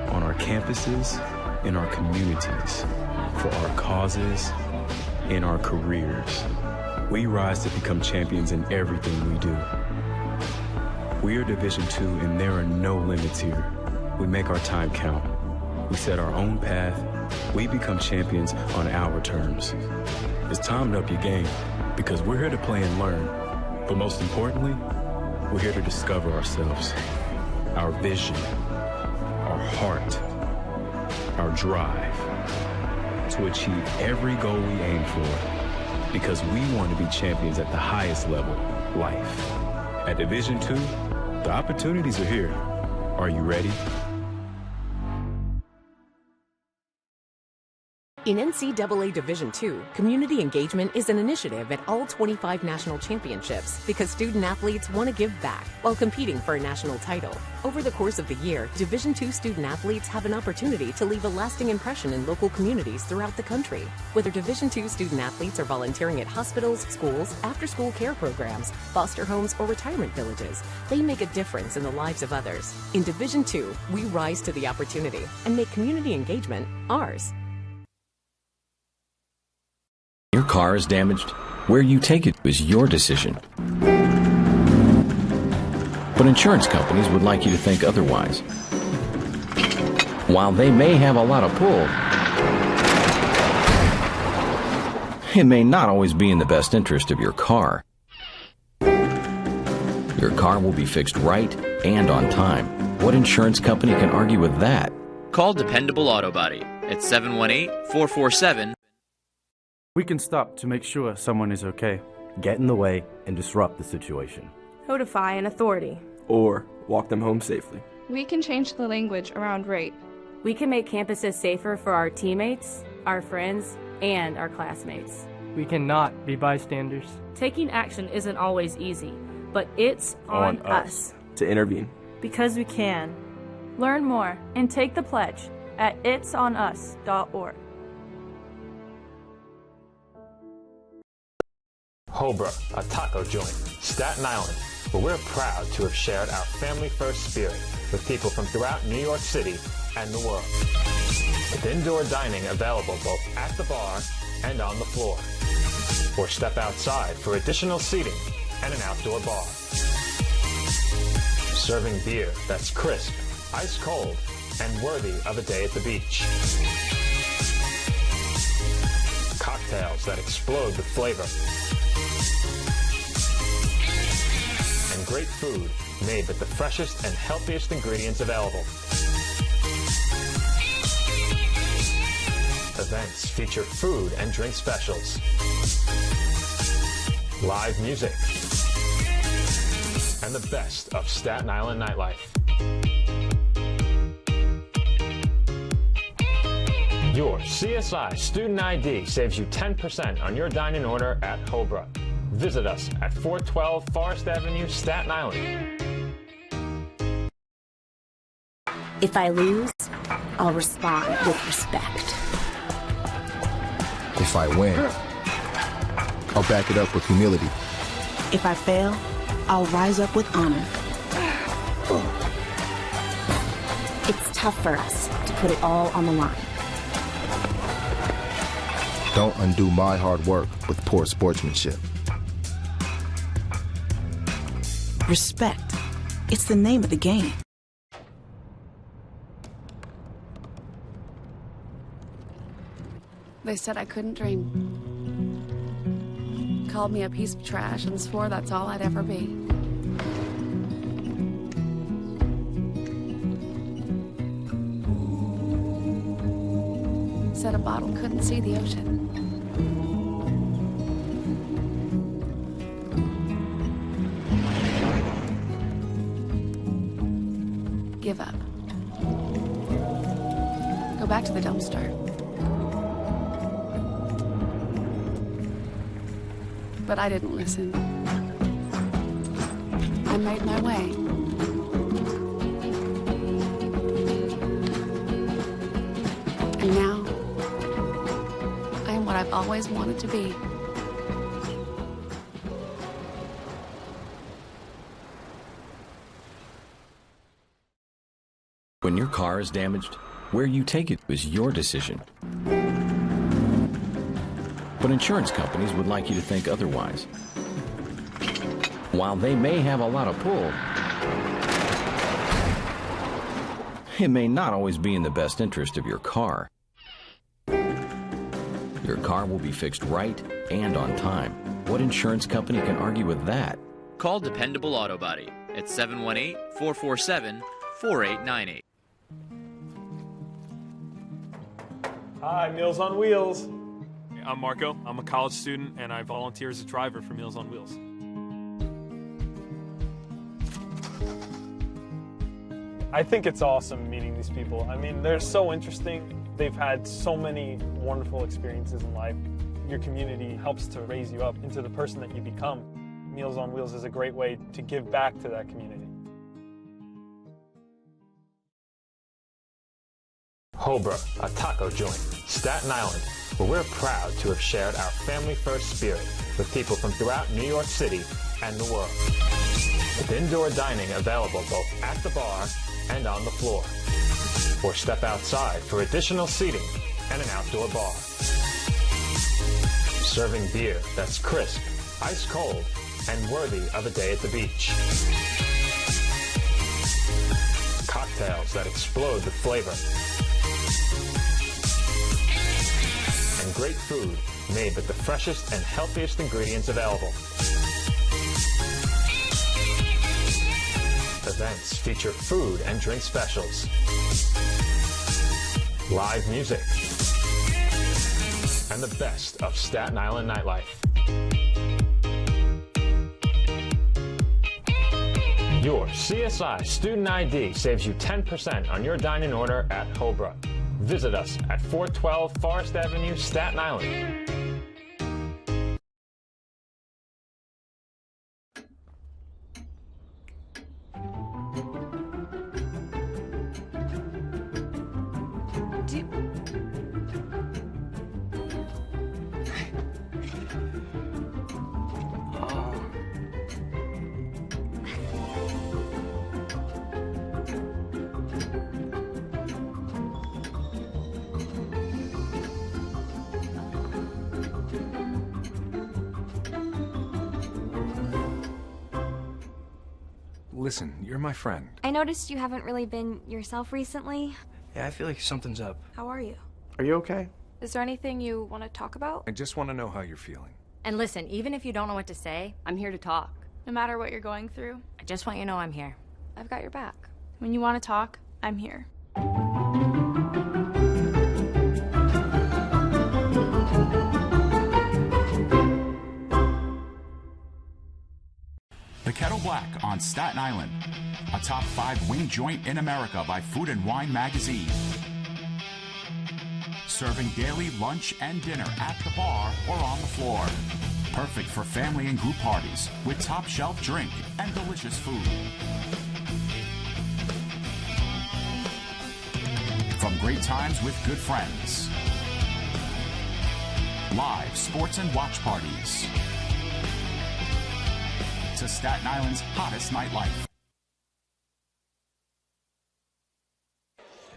on our campuses, in our communities, for our causes, in our careers. We rise to become champions in everything we do. We are Division II, and there are no limits here. We make our time count. We set our own path. We become champions on our terms. It's time to up your game, because we're here to play and learn. But most importantly, We're here to discover ourselves, our vision, our heart, our drive, to achieve every goal we aim for, because we want to be champions at the highest level, life. At Division II, the opportunities are here. Are you ready? In NCAA Division II, community engagement is an initiative at all 25 national championships because student-athletes want to give back while competing for a national title. Over the course of the year, Division II student-athletes have an opportunity to leave a lasting impression in local communities throughout the country. Whether Division II student-athletes are volunteering at hospitals, schools, after-school care programs, foster homes, or retirement villages, they make a difference in the lives of others. In Division II, we rise to the opportunity and make community engagement ours. Your car is damaged, where you take it is your decision. But insurance companies would like you to think otherwise. While they may have a lot of pull, it may not always be in the best interest of your car. Your car will be fixed right and on time. What insurance company can argue with that? Call Dependable Auto Body at 718-447. We can stop to make sure someone is okay, get in the way, and disrupt the situation. Notify an authority. Or walk them home safely. We can change the language around rape. We can make campuses safer for our teammates, our friends, and our classmates. We cannot be bystanders. Taking action isn't always easy, but it's on us to intervene. Because we can. Learn more and take the pledge at itsonus.org. Hobra, a taco joint, Staten Island, where we're proud to have shared our family-first spirit with people from throughout New York City and the world. With indoor dining available both at the bar and on the floor. Or step outside for additional seating and an outdoor bar. Serving beer that's crisp, ice cold, and worthy of a day at the beach. Cocktails that explode with flavor. And great food made with the freshest and healthiest ingredients available. Events feature food and drink specials. Live music. And the best of Staten Island nightlife. Your CSI Student ID saves you 10% on your dine-in order at Hobra. Visit us at 412 Forest Avenue, Staten Island. If I lose, I'll respond with respect. If I win, I'll back it up with humility. If I fail, I'll rise up with honor. It's tough for us to put it all on the line. Don't undo my hard work with poor sportsmanship. Respect. It's the name of the game. They said I couldn't dream. Called me a piece of trash and swore that's all I'd ever be. Said a bottle couldn't see the ocean. Give up. Go back to the dumpster. But I didn't listen. I made my way. And now, I am what I've always wanted to be. When your car is damaged, where you take it is your decision. But insurance companies would like you to think otherwise. While they may have a lot of pull, it may not always be in the best interest of your car. Your car will be fixed right and on time. What insurance company can argue with that? Call Dependable Auto Body at 718-447-4898. Hi, Meals on Wheels. I'm Marco. I'm a college student, and I volunteer as a driver for Meals on Wheels. I think it's awesome meeting these people. I mean, they're so interesting. They've had so many wonderful experiences in life. Your community helps to raise you up into the person that you become. Meals on Wheels is a great way to give back to that community. Hobra, a taco joint, Staten Island, where we're proud to have shared our family-first spirit with people from throughout New York City and the world. With indoor dining available both at the bar and on the floor. Or step outside for additional seating and an outdoor bar. Serving beer that's crisp, ice cold, and worthy of a day at the beach. Cocktails that explode with flavor. And great food made with the freshest and healthiest ingredients available. Events feature food and drink specials. Live music. And the best of Staten Island nightlife. Your CSI Student ID saves you 10% on your dine-in order at Hobra. Visit us at 412 Forest Avenue, Staten Island. Listen, you're my friend. I noticed you haven't really been yourself recently. Yeah, I feel like something's up. How are you? Are you okay? Is there anything you want to talk about? I just want to know how you're feeling. And listen, even if you don't know what to say, I'm here to talk. No matter what you're going through, I just want you to know I'm here. I've got your back. When you want to talk, I'm here. The Kettle Black on Staten Island, a top 5 wing joint in America by Food and Wine magazine. Serving daily lunch and dinner at the bar or on the floor. Perfect for family and group parties with top shelf drink and delicious food. From great times with good friends. Live sports and watch parties. To Staten Island's hottest nightlife.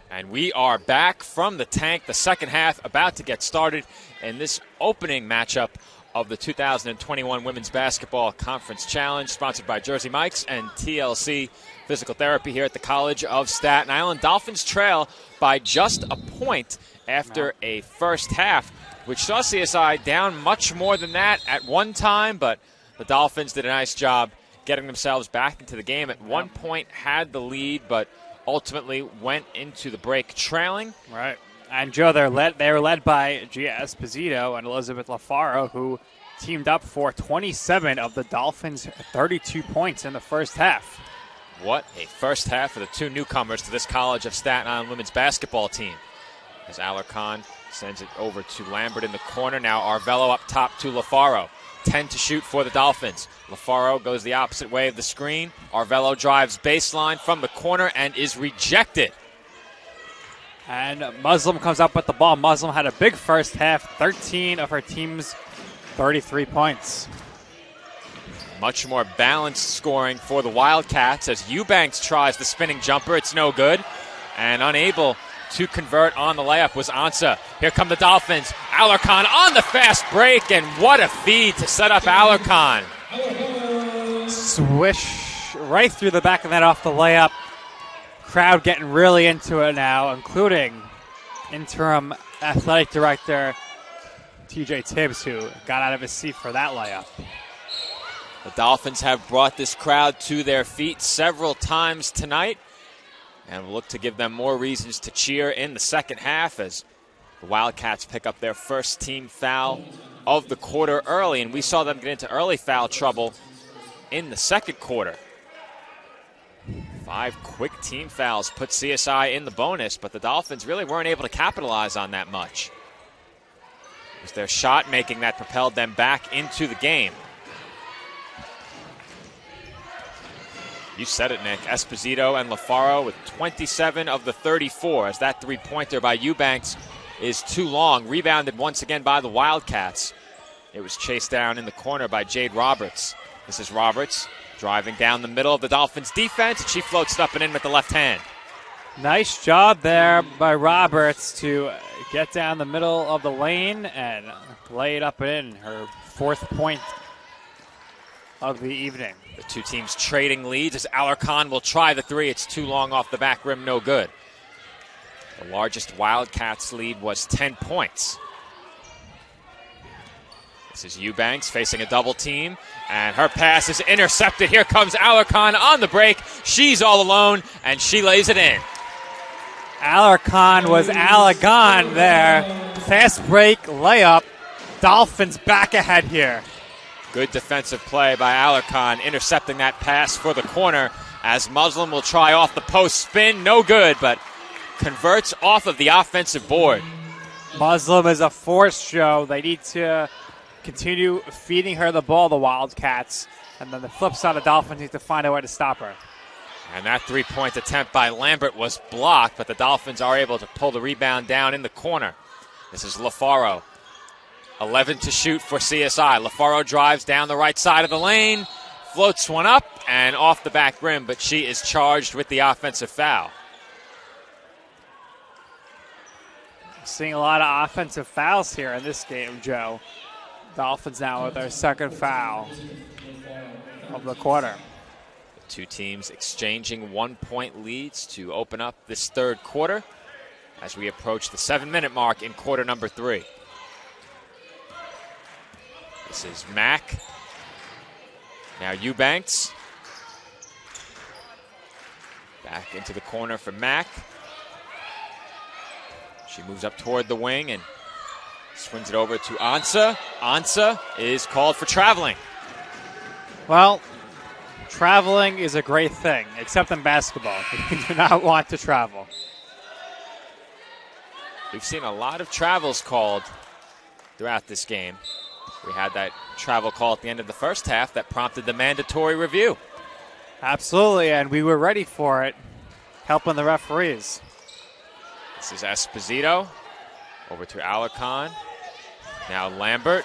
And we are back from the tank, the second half about to get started in this opening matchup of the 2021 Women's Basketball Conference Challenge, sponsored by Jersey Mike's and TLC Physical Therapy here at the College of Staten Island. Dolphins trail by just a point after a first half, which saw CSI down much more than that at one time, but the Dolphins did a nice job getting themselves back into the game. At one point had the lead, but ultimately went into the break trailing. Right. And Joe, they were led by Gia Esposito and Elizabeth LaFaro, who teamed up for 27 of the Dolphins' 32 points in the first half. What a first half for the two newcomers to this College of Staten Island women's basketball team. As Alarcon sends it over to Lambert in the corner. Now Arvello up top to LaFaro. 10 to shoot for the Dolphins. LaFaro goes the opposite way of the screen. Arvello drives baseline from the corner and is rejected. And Muslim comes up with the ball. Muslim had a big first half, 13 of her team's 33 points. Much more balanced scoring for the Wildcats as Eubanks tries the spinning jumper. It's no good. And unable to convert on the layup was Ansa. Here come the Dolphins. Alarcon on the fast break, and what a feed to set up Alarcon. Swish right through the back of that off the layup. Crowd getting really into it now, including interim athletic director TJ Tibbs, who got out of his seat for that layup. The Dolphins have brought this crowd to their feet several times tonight and will look to give them more reasons to cheer in the second half as the Wildcats pick up their first team foul of the quarter early, and we saw them get into early foul trouble in the second quarter. 5 quick team fouls put CSI in the bonus, but the Dolphins really weren't able to capitalize on that much. It was their shot making that propelled them back into the game. You said it, Nick. Esposito and LaFaro with 27 of the 34 as that three-pointer by Eubanks is too long. Rebounded once again by the Wildcats. It was chased down in the corner by Jade Roberts. This is Roberts driving down the middle of the Dolphins' defense, and she floats it up and in with the left hand. Nice job there by Roberts to get down the middle of the lane and lay it up and in. Her 4th point of the evening. The two teams trading leads as Alarcon will try the three. It's too long off the back rim, no good. The largest Wildcats lead was 10 points. This is Eubanks facing a double team, and her pass is intercepted. Here comes Alarcon on the break. She's all alone, and she lays it in. Alarcon was Alagon there. Fast break, layup. Dolphins back ahead here. Good defensive play by Alarcon, intercepting that pass for the corner as Muslim will try off the post spin. No good, but converts off of the offensive board. Muslim is a force show. They need to continue feeding her the ball, the Wildcats. And then the flip side, the Dolphins need to find a way to stop her. And that three-point attempt by Lambert was blocked, but the Dolphins are able to pull the rebound down in the corner. This is LaFaro. 11 to shoot for CSI. LaFaro drives down the right side of the lane, floats one up and off the back rim, but she is charged with the offensive foul. Seeing a lot of offensive fouls here in this game, Joe. Dolphins now with their second foul of the quarter. The two teams exchanging 1-point leads to open up this third quarter as we approach the 7-minute mark in quarter number 3. This is Mack. Now Eubanks. Back into the corner for Mack. She moves up toward the wing and swings it over to Ansa. Ansa is called for traveling. Well, traveling is a great thing, except in basketball. You do not want to travel. We've seen a lot of travels called throughout this game. We had that travel call at the end of the first half that prompted the mandatory review. Absolutely, and we were ready for it, helping the referees. This is Esposito. Over to Alarcon. Now Lambert.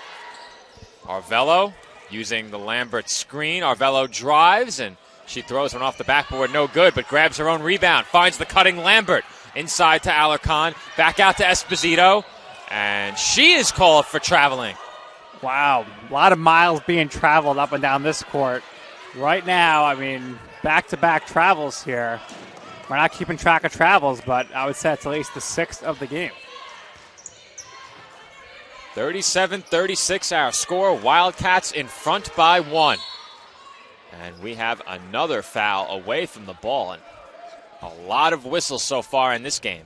Arvello using the Lambert screen. Arvello drives, and she throws one off the backboard. No good, but grabs her own rebound. Finds the cutting Lambert. Inside to Alarcon. Back out to Esposito. And she is called for traveling. Wow, a lot of miles being traveled up and down this court. Right now, I mean, back-to-back travels here. We're not keeping track of travels, but I would say it's at least the 6th of the game. 37-36 our score. Wildcats in front by 1. And we have another foul away from the ball. And a lot of whistles so far in this game.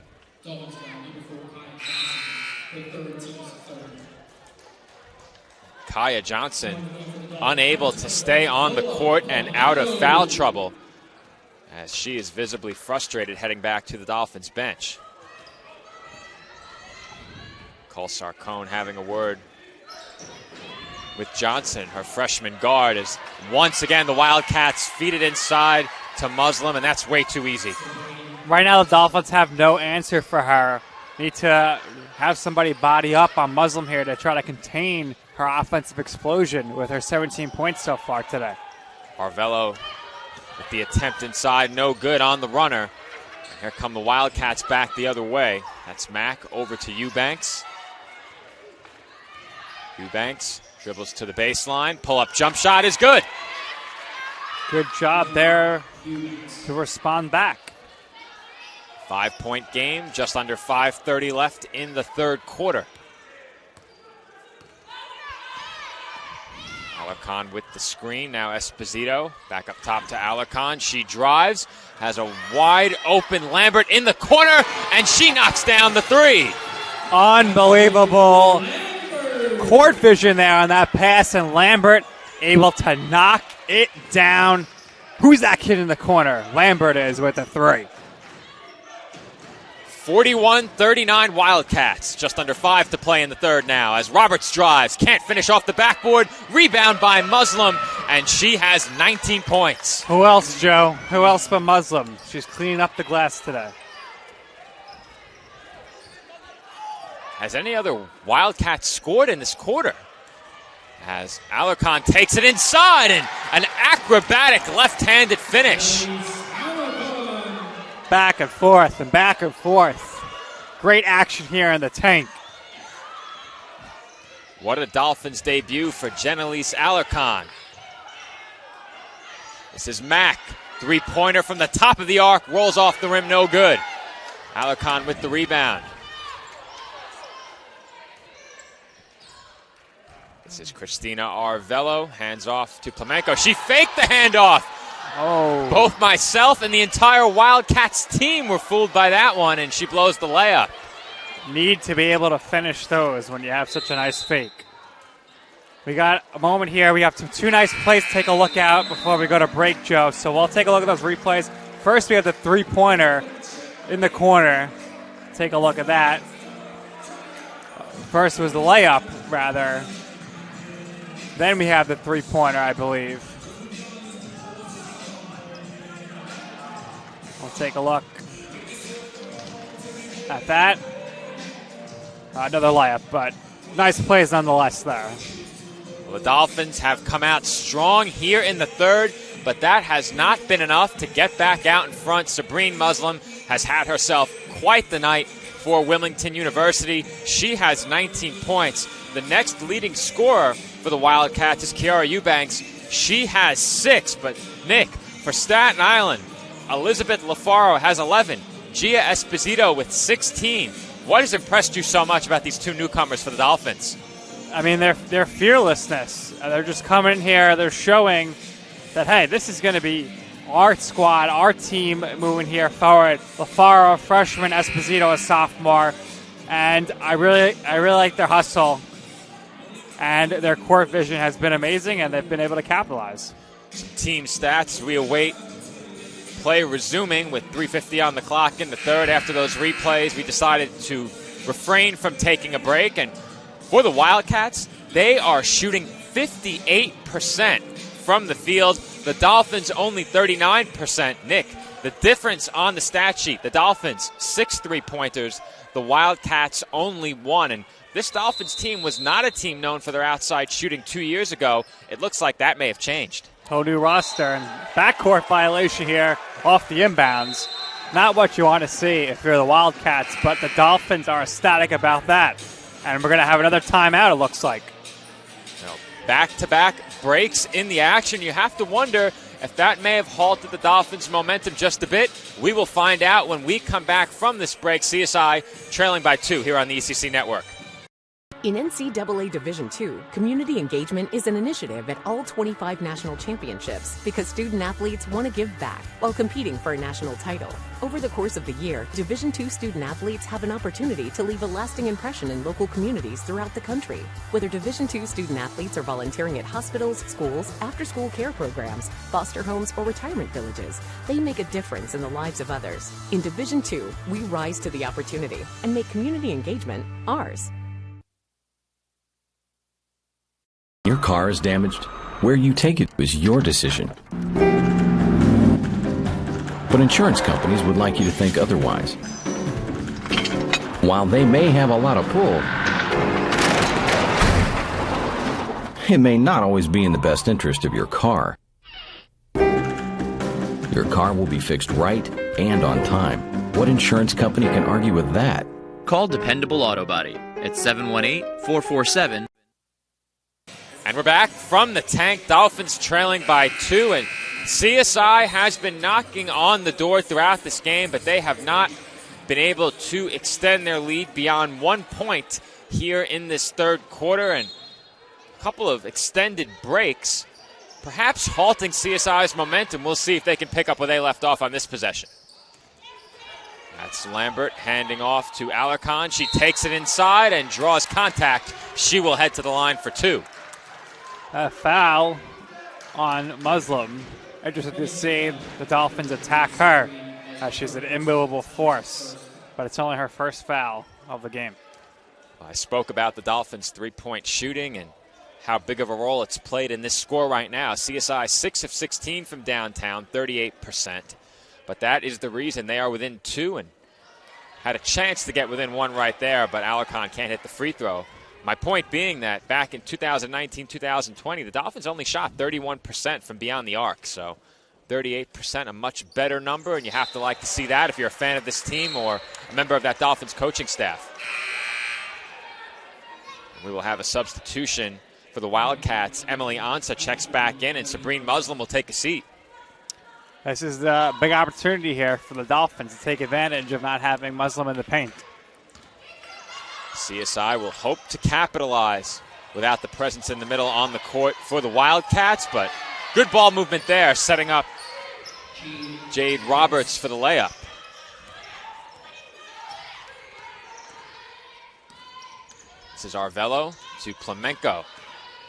Kaya Johnson unable to stay on the court and out of foul trouble as she is visibly frustrated heading back to the Dolphins bench. Cole Sarcone having a word with Johnson, her freshman guard, as once again the Wildcats feed it inside to Muslim, and that's way too easy. Right now the Dolphins have no answer for her. Need to have somebody body up on Muslim here to try to contain her offensive explosion with her 17 points so far today. Arvello with the attempt inside, no good on the runner. And here come the Wildcats back the other way. That's Mack over to Eubanks. Eubanks dribbles to the baseline. Pull-up jump shot is good. Good job there to respond back. 5-point game, just under 5:30 left in the third quarter. Alarcon with the screen. Now Esposito back up top to Alarcon. She drives, has a wide open Lambert in the corner, and she knocks down the three. Unbelievable court vision there on that pass, and Lambert able to knock it down. Who's that kid in the corner? Lambert is with the three. 41-39 Wildcats. Just under 5 to play in the third now as Roberts drives. Can't finish off the backboard. Rebound by Muslim, and she has 19 points. Who else, Joe? Who else but Muslim? She's cleaning up the glass today. Has any other Wildcats scored in this quarter? As Alarcon takes it inside, and an acrobatic left-handed finish. Back and forth and back and forth. Great action here in the tank. What a Dolphins debut for Jenelise Alarcon. This is Mack. Three-pointer from the top of the arc. Rolls off the rim, no good. Alarcon with the rebound. This is Christina Arvello. Hands off to Plamenko. She faked the handoff. Oh. Both myself and the entire Wildcats team were fooled by that one, and she blows the layup. Need to be able to finish those when you have such a nice fake. We got a moment here. We have two nice plays to take a look at before we go to break, Joe. So we'll take a look at those replays. First, we have the three-pointer in the corner. Take a look at that. First was the layup, rather. Then we have the three-pointer, I believe. We'll take a look at that. Another layup, but nice plays nonetheless there. Well, the Dolphins have come out strong here in the third, but that has not been enough to get back out in front. Sabrine Muslim has had herself quite the night for Wilmington University. She has 19 points. The next leading scorer for the Wildcats is Kiara Eubanks. She has 6, but Nick, for Staten Island, Elizabeth LaFaro has 11. Gia Esposito with 16. What has impressed you so much about these two newcomers for the Dolphins? I mean, their fearlessness. They're just coming in here. They're showing that, hey, this is going to be our squad, our team moving here forward. LaFaro, freshman, Esposito, a sophomore. And I really like their hustle. And their court vision has been amazing, and they've been able to capitalize. Some team stats. We await play resuming with 3:50 on the clock in the third. After those replays, we decided to refrain from taking a break. And for the Wildcats, they are shooting 58% from the field. The Dolphins only 39%. Nick, the difference on the stat sheet, the Dolphins 6 3-pointers, the Wildcats only 1. And this Dolphins team was not a team known for their outside shooting 2 years ago. It looks like that may have changed. Whole new roster, and backcourt violation here off the inbounds. Not what you want to see if you're the Wildcats, but the Dolphins are ecstatic about that. And we're going to have another timeout, it looks like. Back-to-back breaks in the action. You have to wonder if that may have halted the Dolphins' momentum just a bit. We will find out when we come back from this break. CSI trailing by 2 here on the ECC Network. In NCAA Division II, community engagement is an initiative at all 25 national championships because student athletes want to give back while competing for a national title. Over the course of the year, Division II student athletes have an opportunity to leave a lasting impression in local communities throughout the country. Whether Division II student athletes are volunteering at hospitals, schools, after-school care programs, foster homes, or retirement villages, they make a difference in the lives of others. In Division II, we rise to the opportunity and make community engagement ours. Your car is damaged. Where you take it is your decision. But insurance companies would like you to think otherwise. While they may have a lot of pull, it may not always be in the best interest of your car. Your car will be fixed right and on time. What insurance company can argue with that? Call Dependable Auto Body at 718-447. And we're back from the tank. Dolphins trailing by 2. And CSI has been knocking on the door throughout this game, but they have not been able to extend their lead beyond 1 point here in this third quarter. And couple of extended breaks, perhaps halting CSI's momentum. We'll see if they can pick up where they left off on this possession. That's Lambert handing off to Alarcon. She takes it inside and draws contact. She will head to the line for 2. A foul on Muslim. Interested to see the Dolphins attack her. She's an immovable force, but it's only her first foul of the game. I spoke about the Dolphins' three-point shooting and how big of a role it's played in this score right now. CSI 6 of 16 from downtown, 38%. But that is the reason they are within 2 and had a chance to get within 1 right there, but Alarcon can't hit the free throw. My point being that back in 2019-2020, the Dolphins only shot 31% from beyond the arc, so 38%, a much better number, and you have to like to see that if you're a fan of this team or a member of that Dolphins coaching staff. We will have a substitution for the Wildcats. Emily Ansa checks back in, and Sabrine Muslim will take a seat. This is the big opportunity here for the Dolphins to take advantage of not having Muslim in the paint. CSI will hope to capitalize without the presence in the middle on the court for the Wildcats, but good ball movement there, setting up Jade Roberts for the layup. This is Arvello to Clemenco.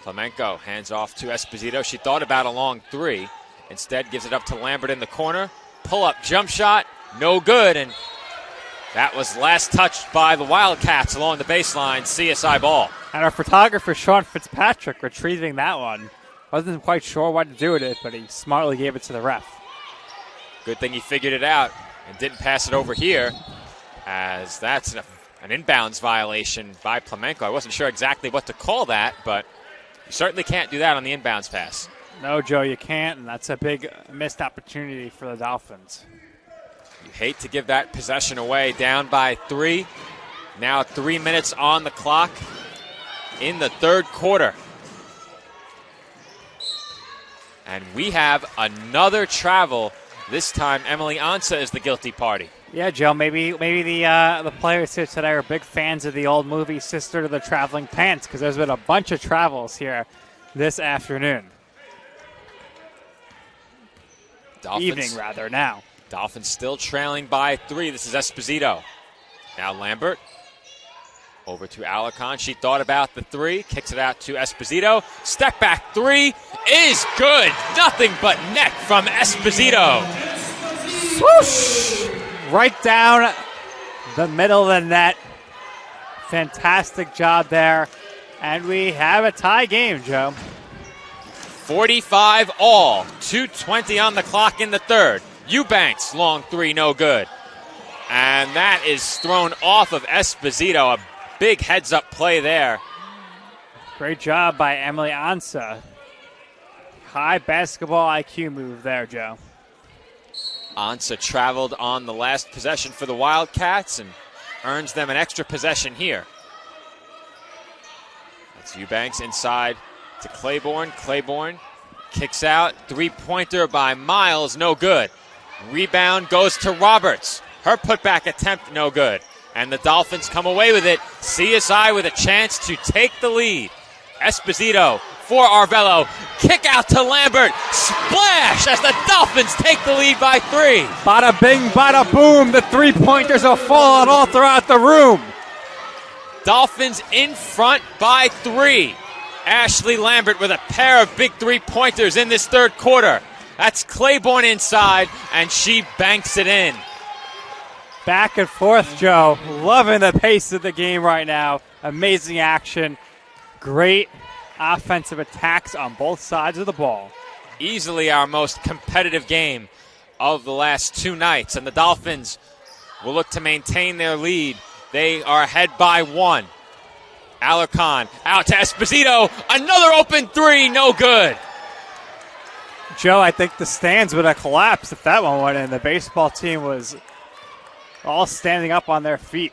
Clemenco hands off to Esposito. She thought about a long 3. Instead, gives it up to Lambert in the corner. Pull-up jump shot, no good, and that was last touched by the Wildcats along the baseline. CSI ball. And our photographer, Sean Fitzpatrick, retrieving that one. Wasn't quite sure what to do with it, but he smartly gave it to the ref. Good thing he figured it out and didn't pass it over here, as that's an inbounds violation by Clemenco. I wasn't sure exactly what to call that, but you certainly can't do that on the inbounds pass. No, Joe, you can't, and that's a big missed opportunity for the Dolphins. You hate to give that possession away, down by 3. Now 3 minutes on the clock in the third quarter. And we have another travel. This time, Emily Ansa is the guilty party. Yeah, Joe, maybe the players here today are big fans of the old movie Sister to the Traveling Pants, because there's been a bunch of travels here this afternoon. Evening, rather, now. Dolphins still trailing by 3. This is Esposito. Now Lambert. Over to Alarcon. She thought about the 3. Kicks it out to Esposito. Step back 3 is good. Nothing but net from Esposito. Swoosh! Right down the middle of the net. Fantastic job there. And we have a tie game, Joe. 45 all. 2:20 on the clock in the third. Eubanks, long 3, no good. And that is thrown off of Esposito. A big heads-up play there. Great job by Emily Ansa. High basketball IQ move there, Joe. Ansa traveled on the last possession for the Wildcats and earns them an extra possession here. That's Eubanks inside to Claiborne. Claiborne kicks out. 3-pointer by Miles, no good. Rebound goes to Roberts. Her putback attempt, no good. And the Dolphins come away with it. CSI with a chance to take the lead. Esposito for Arvello. Kick out to Lambert. Splash as the Dolphins take the lead by 3. Bada bing, bada boom. The 3-pointers are falling all throughout the room. Dolphins in front by 3. Ashley Lambert with a pair of big 3-pointers in this third quarter. That's Claiborne inside, and she banks it in. Back and forth, Joe. Loving the pace of the game right now. Amazing action. Great offensive attacks on both sides of the ball. Easily our most competitive game of the last 2 nights, and the Dolphins will look to maintain their lead. They are ahead by 1. Alarcon out to Esposito. Another open 3, no good. Joe, I think the stands would have collapsed if that one went in. The baseball team was all standing up on their feet.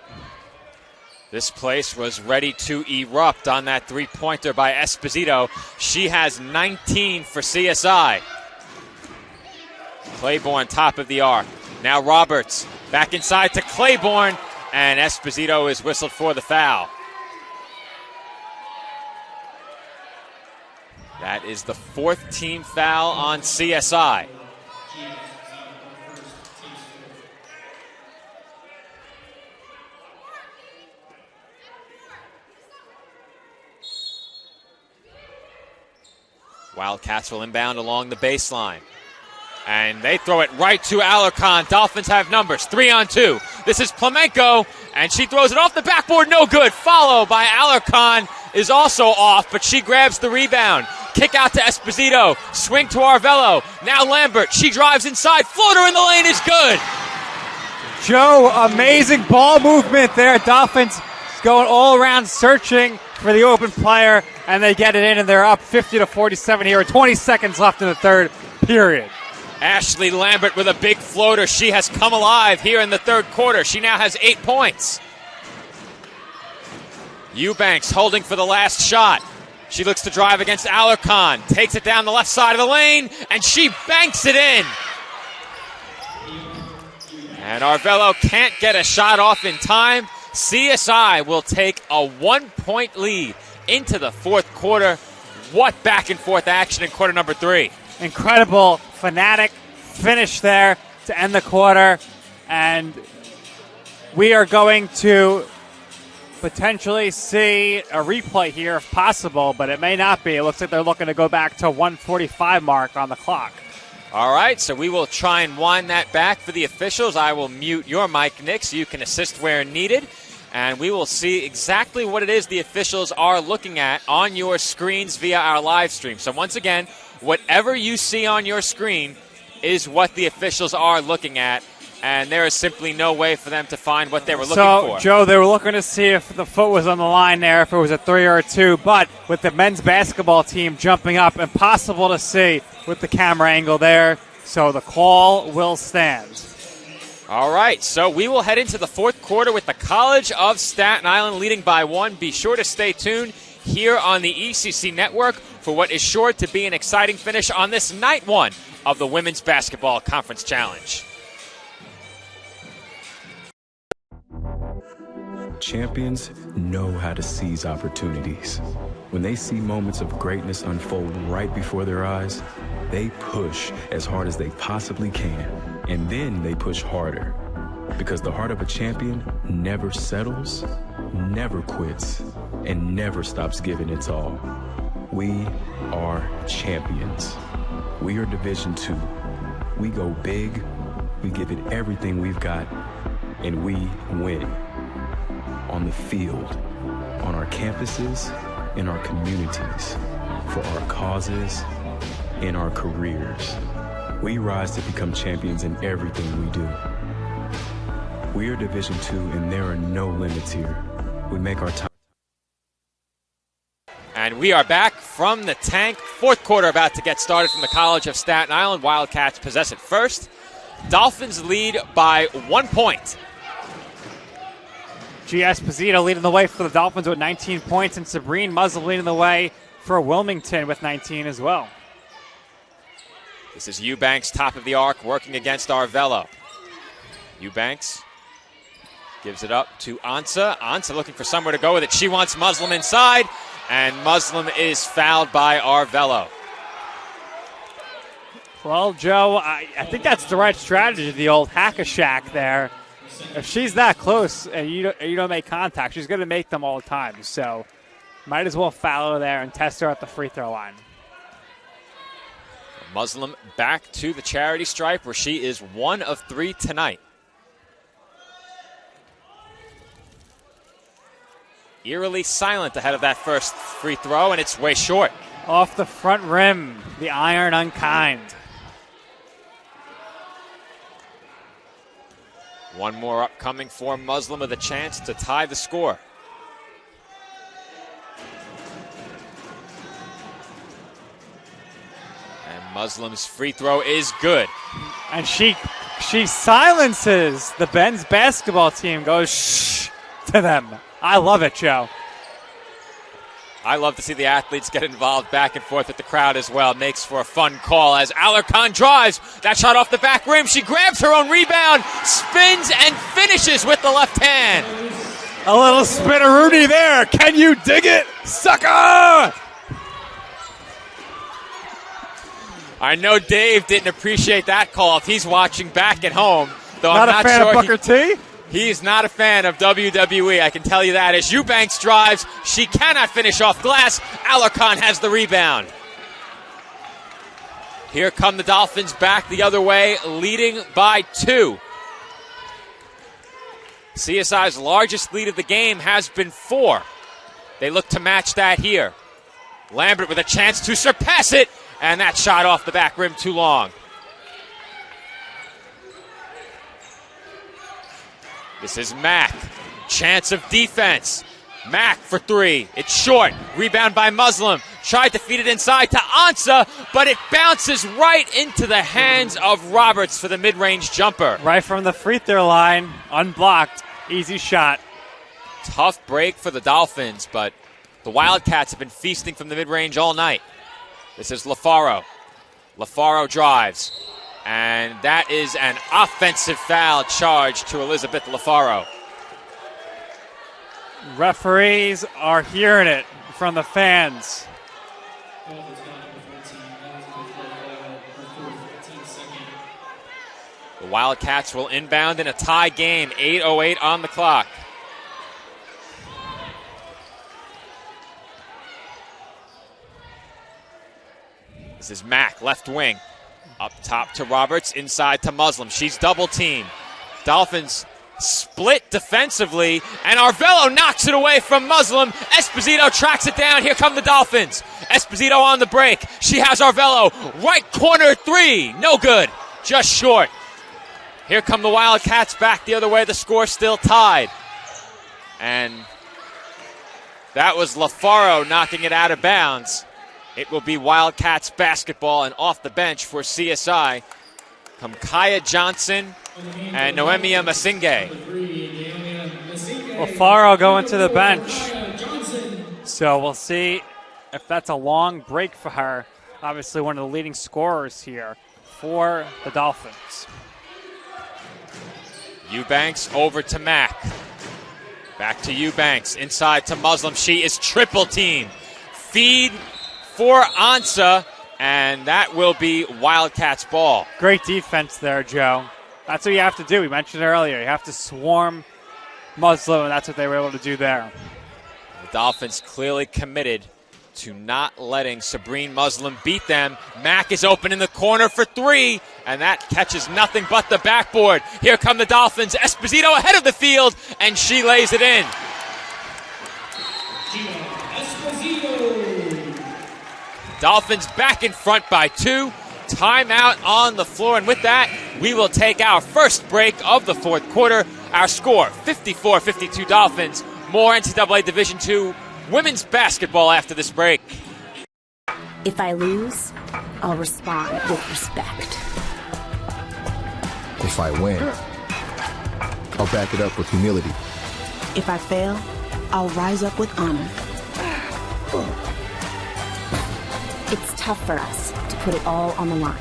This place was ready to erupt on that 3-pointer by Esposito. She has 19 for CSI. Claiborne top of the arc. Now Roberts back inside to Claiborne, and Esposito is whistled for the foul. That is the 4th team foul on CSI. Wildcats will inbound along the baseline. And they throw it right to Alarcon. Dolphins have numbers, 3-on-2. This is Plamenco, and she throws it off the backboard, no good. Follow by Alarcon is also off, but she grabs the rebound. Kick out to Esposito, swing to Arvello. Now Lambert, she drives inside, floater in the lane is good. Joe, amazing ball movement there. Dolphins going all around searching for the open player, and they get it in, and they're up 50-47 here. 20 seconds left in the third period. Ashley Lambert with a big floater. She has come alive here in the third quarter. She now has 8 points. Eubanks holding for the last shot. She looks to drive against Alarcon. Takes it down the left side of the lane, and she banks it in. And Arvello can't get a shot off in time. CSI will take a 1-point lead into the fourth quarter. What back and forth action in quarter number 3. Incredible fanatic finish there to end the quarter. And we are going to potentially see a replay here if possible, but it may not be. It looks like they're looking to go back to 1:45 mark on the clock. All right, so we will try and wind that back for the officials. I will mute your mic, Nick, so you can assist where needed. And we will see exactly what it is the officials are looking at on your screens via our live stream. So once again, whatever you see on your screen is what the officials are looking at. And there is simply no way for them to find what they were looking for. So, Joe, they were looking to see if the foot was on the line there, if it was a 3 or a 2. But with the men's basketball team jumping up, impossible to see with the camera angle there. So the call will stand. All right, so we will head into the fourth quarter with the College of Staten Island leading by 1. Be sure to stay tuned here on the ECC Network for what is sure to be an exciting finish on this night 1 of the Women's Basketball Conference Challenge. Champions know how to seize opportunities. When they see moments of greatness unfold right before their eyes, they push as hard as they possibly can. And then they push harder. Because the heart of a champion never settles, never quits, and never stops giving its all. We are champions. We are Division II. We go big, we give it everything we've got, and we win. On the field, on our campuses, in our communities, for our causes, in our careers. We rise to become champions in everything we do. We are Division II, and there are no limits here. We make our time. And we are back from the tank. Fourth quarter about to get started from the College of Staten Island. Wildcats possess it first. Dolphins lead by 1 point. G. Esposito leading the way for the Dolphins with 19 points, and Sabrine Muzzle leading the way for Wilmington with 19 as well. This is Eubanks, top of the arc, working against Arvello. Eubanks gives it up to Ansa. Ansa looking for somewhere to go with it. She wants Muslim inside, and Muslim is fouled by Arvello. Well, Joe, I think that's the right strategy, the old hack-a-shack there. If she's that close and you don't make contact, she's going to make them all the time. So might as well foul her there and test her at the free throw line. Muslim back to the charity stripe where she is 1 of 3 tonight. Eerily silent ahead of that first free throw, and it's way short. Off the front rim, the iron unkind. One more upcoming for Muslim with a chance to tie the score. And Muslim's free throw is good. And she silences the Ben's basketball team, goes shh to them. I love it, Joe. I love to see the athletes get involved back and forth with the crowd as well. Makes for a fun call as Alarcon drives. That shot off the back rim. She grabs her own rebound, spins, and finishes with the left hand. A little spinneroonie there. Can you dig it, sucker? I know Dave didn't appreciate that call if he's watching back at home. Though Not I'm a not fan sure of Booker T? He's not a fan of WWE, I can tell you that. As Eubanks drives, she cannot finish off glass. Alarcon has the rebound. Here come the Dolphins back the other way, leading by 2. CSI's largest lead of the game has been 4. They look to match that here. Lambert with a chance to surpass it, and that shot off the back rim too long. This is Mack. Chance of defense. Mack for 3. It's short. Rebound by Muslim. Tried to feed it inside to Ansa, but it bounces right into the hands of Roberts for the mid-range jumper. Right from the free throw line. Unblocked. Easy shot. Tough break for the Dolphins, but the Wildcats have been feasting from the mid-range all night. This is LaFaro. LaFaro drives. And that is an offensive foul charge to Elizabeth LaFaro. Referees are hearing it from the fans. The Wildcats will inbound in a tie game. 8:08 on the clock. This is Mack, left wing. Up top to Roberts, inside to Muslim. She's double teamed. Dolphins split defensively, and Arvelo knocks it away from Muslim. Esposito tracks it down. Here come the Dolphins. Esposito on the break. She has Arvelo. Right corner 3. No good. Just short. Here come the Wildcats back the other way. The score still tied. And that was LaFaro knocking it out of bounds. It will be Wildcats basketball, and off the bench for CSI come Kaya Johnson and Noemia Masinge. LaFaro going to the bench. So we'll see if that's a long break for her. Obviously one of the leading scorers here for the Dolphins. Eubanks over to Mack. Back to Eubanks. Inside to Muslim. She is triple teamed. Feed for Ansa, and that will be Wildcats ball. Great defense there, Joe. That's what you have to do. We mentioned it earlier. You have to swarm Muslim, and that's what they were able to do there. The Dolphins clearly committed to not letting Sabrine Muslim beat them. Mack is open in the corner for 3, and that catches nothing but the backboard. Here come the Dolphins. Esposito ahead of the field, and she lays it in. Dolphins back in front by 2. Timeout on the floor, and with that, we will take our first break of the fourth quarter. Our score, 54-52 Dolphins. More NCAA Division II women's basketball after this break. If I lose, I'll respond with respect. If I win, I'll back it up with humility. If I fail, I'll rise up with honor. It's tough for us to put it all on the line.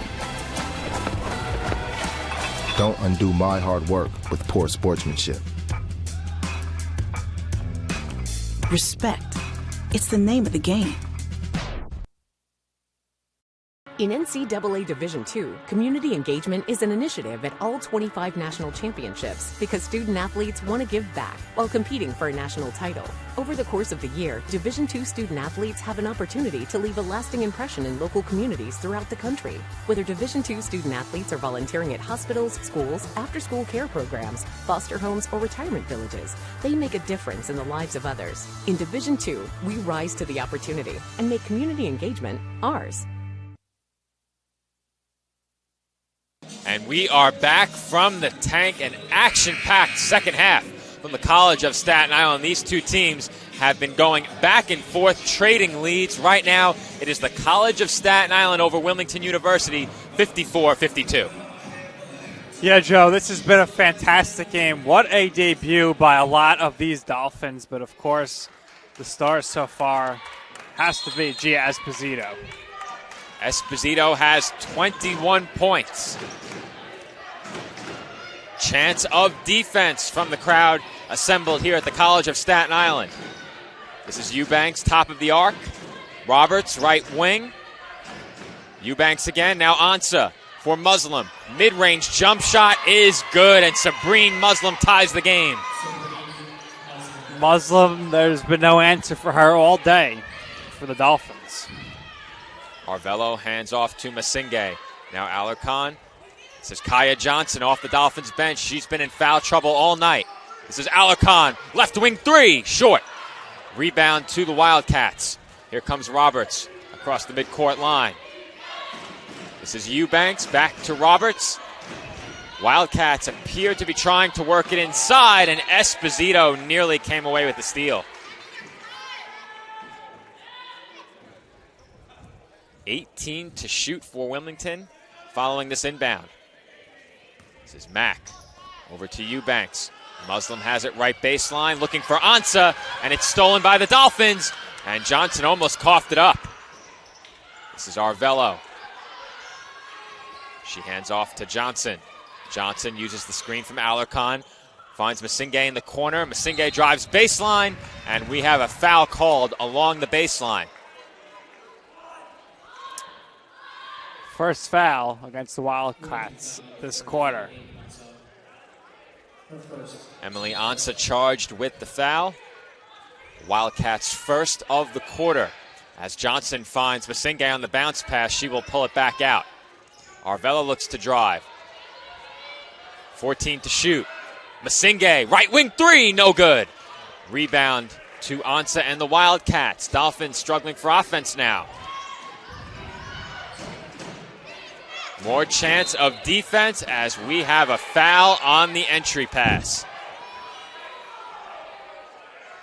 Don't undo my hard work with poor sportsmanship. Respect. It's the name of the game. In NCAA Division II, community engagement is an initiative at all 25 national championships because student athletes want to give back while competing for a national title. Over the course of the year, Division II student athletes have an opportunity to leave a lasting impression in local communities throughout the country. Whether Division II student athletes are volunteering at hospitals, schools, after-school care programs, foster homes, or retirement villages, they make a difference in the lives of others. In Division II, we rise to the opportunity and make community engagement ours. And we are back from the tank, an action-packed second half from the College of Staten Island. These two teams have been going back and forth, trading leads. Right now, it is the College of Staten Island over Wilmington University, 54-52. Yeah, Joe, this has been a fantastic game. What a debut by a lot of these Dolphins. But, of course, the stars so far has to be Gia Esposito. Esposito has 21 points. Chance of defense from the crowd assembled here at the College of Staten Island. This is Eubanks, top of the arc. Roberts, right wing. Eubanks again, now Ansa for Muslim. Mid-range jump shot is good, and Sabrine Muslim ties the game. Muslim, there's been no answer for her all day for the Dolphins. Arvello hands off to Masinghe. Now Alarcon. This is Kaya Johnson off the Dolphins bench. She's been in foul trouble all night. This is Alarcon, left wing three, short. Rebound to the Wildcats. Here comes Roberts across the midcourt line. This is Eubanks, back to Roberts. Wildcats appear to be trying to work it inside, and Esposito nearly came away with the steal. 18 to shoot for Wilmington following this inbound. This is Mack over to Eubanks. Muslim has it right baseline, looking for Ansa, and it's stolen by the Dolphins, and Johnson almost coughed it up. This is Arvello. She hands off to Johnson. Johnson uses the screen from Alarcon, finds Masinghe in the corner. Masinghe drives baseline, and we have a foul called along the baseline. First foul against the Wildcats this quarter. Emily Ansa charged with the foul. Wildcats first of the quarter. As Johnson finds Masinghe on the bounce pass, she will pull it back out. Arvello looks to drive. 14 to shoot. Masinghe, right wing three, no good. Rebound to Ansa and the Wildcats. Dolphins struggling for offense now. More chance of defense as we have a foul on the entry pass.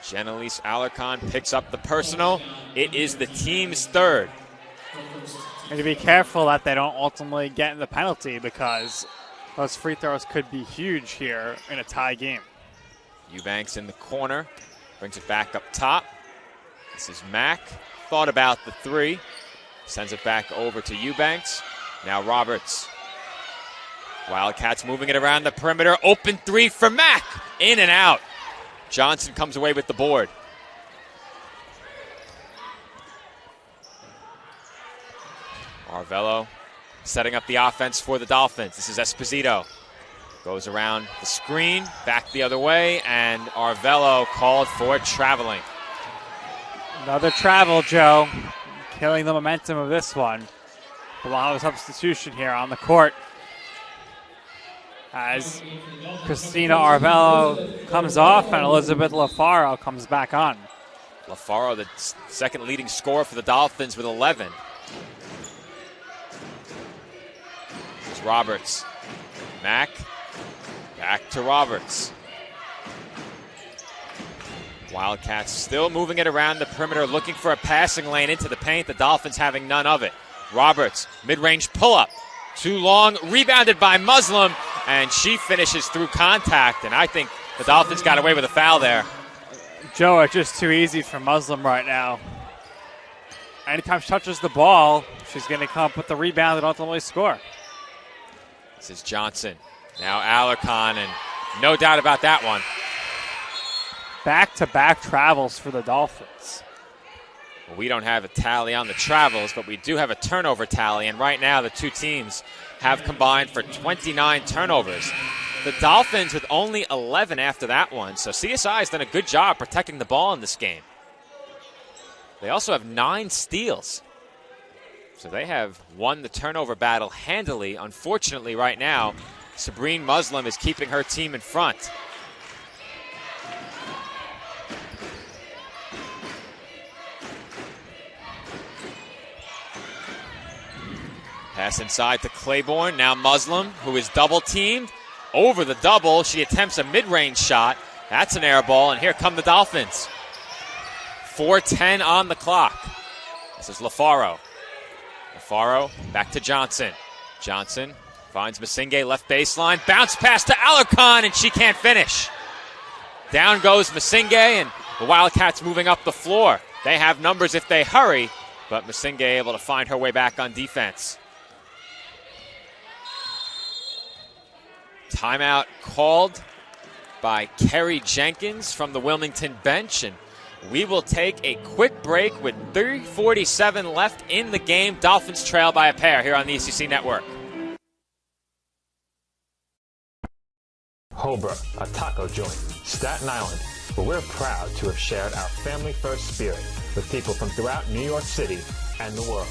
Jenelise Alarcon picks up the personal. It is the team's third. And to be careful that they don't ultimately get in the penalty, because those free throws could be huge here in a tie game. Eubanks in the corner, brings it back up top. This is Mack. Thought about the three. Sends it back over to Eubanks. Now Roberts. Wildcats moving it around the perimeter. Open three for Mack. In and out. Johnson comes away with the board. Arvello setting up the offense for the Dolphins. This is Esposito. Goes around the screen, back the other way, and Arvello called for traveling. Another travel, Joe. Killing the momentum of this one. A lot of substitution here on the court as Christina Arvello comes off and Elizabeth Lafaro comes back on. Lafaro, the second leading scorer for the Dolphins with 11. It's Roberts. Mack, back to Roberts. Wildcats still moving it around the perimeter, looking for a passing lane into the paint. The Dolphins having none of it. Roberts, mid-range pull-up. Too long, rebounded by Muslim, and she finishes through contact, and I think the Dolphins got away with a foul there. Joe, it's just too easy for Muslim right now. Anytime she touches the ball, she's going to come up with the rebound and ultimately score. This is Johnson. Now Alarcon, and no doubt about that one. Back-to-back travels for the Dolphins. Well, we don't have a tally on the travels, but we do have a turnover tally, and right now the two teams have combined for 29 turnovers. The Dolphins with only 11 after that one, so CSI has done a good job protecting the ball in this game. They also have 9 steals, so they have won the turnover battle handily. Unfortunately, right now, Sabrine Muslim is keeping her team in front. Pass inside to Claiborne. Now Muslim, who is double-teamed. Over the double, she attempts a mid-range shot. That's an air ball, and here come the Dolphins. 4:10 on the clock. This is Lafaro. Lafaro back to Johnson. Johnson finds Masinghe left baseline. Bounce pass to Alarcon, and she can't finish. Down goes Masinghe, and the Wildcats moving up the floor. They have numbers if they hurry, but Masinghe able to find her way back on defense. Timeout called by Kerry Jenkins from the Wilmington bench, and We will take a quick break with 3:47 left in the game. Dolphins trail by a pair here on the ECC Network. Hobra, a taco joint, Staten Island, where we're proud to have shared our family-first spirit with people from throughout New York City and the world.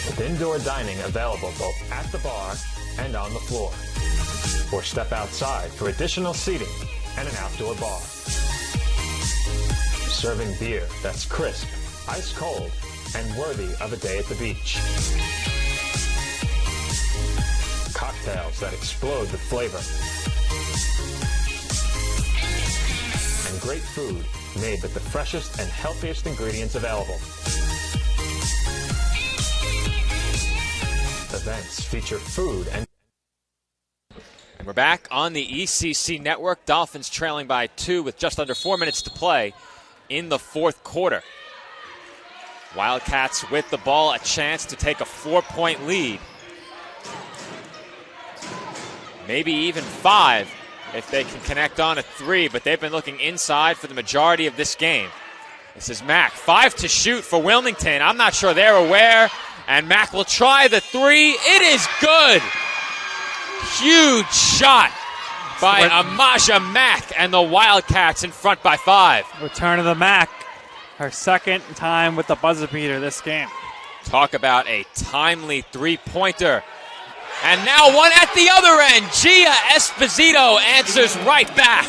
With indoor dining available both at the bar and on the floor. Or step outside for additional seating and an outdoor bar. Serving beer that's crisp, ice cold, and worthy of a day at the beach. Cocktails that explode with flavor. And great food made with the freshest and healthiest ingredients available. Events feature food and we're back on the ECC Network. Dolphins trailing by 2 with just under 4 minutes to play in the fourth quarter. Wildcats with the ball, a chance to take a 4-point lead. Maybe even 5 if they can connect on a 3, but they've been looking inside for the majority of this game. This is Mack, 5 to shoot for Wilmington. I'm not sure they're aware, and Mack will try the 3. It is good. Huge shot by Amaja Mack, and the Wildcats in front by 5. Return of the Mack, her second time with the buzzer beater this game. Talk about a timely three-pointer. And now one at the other end. Gia Esposito answers right back.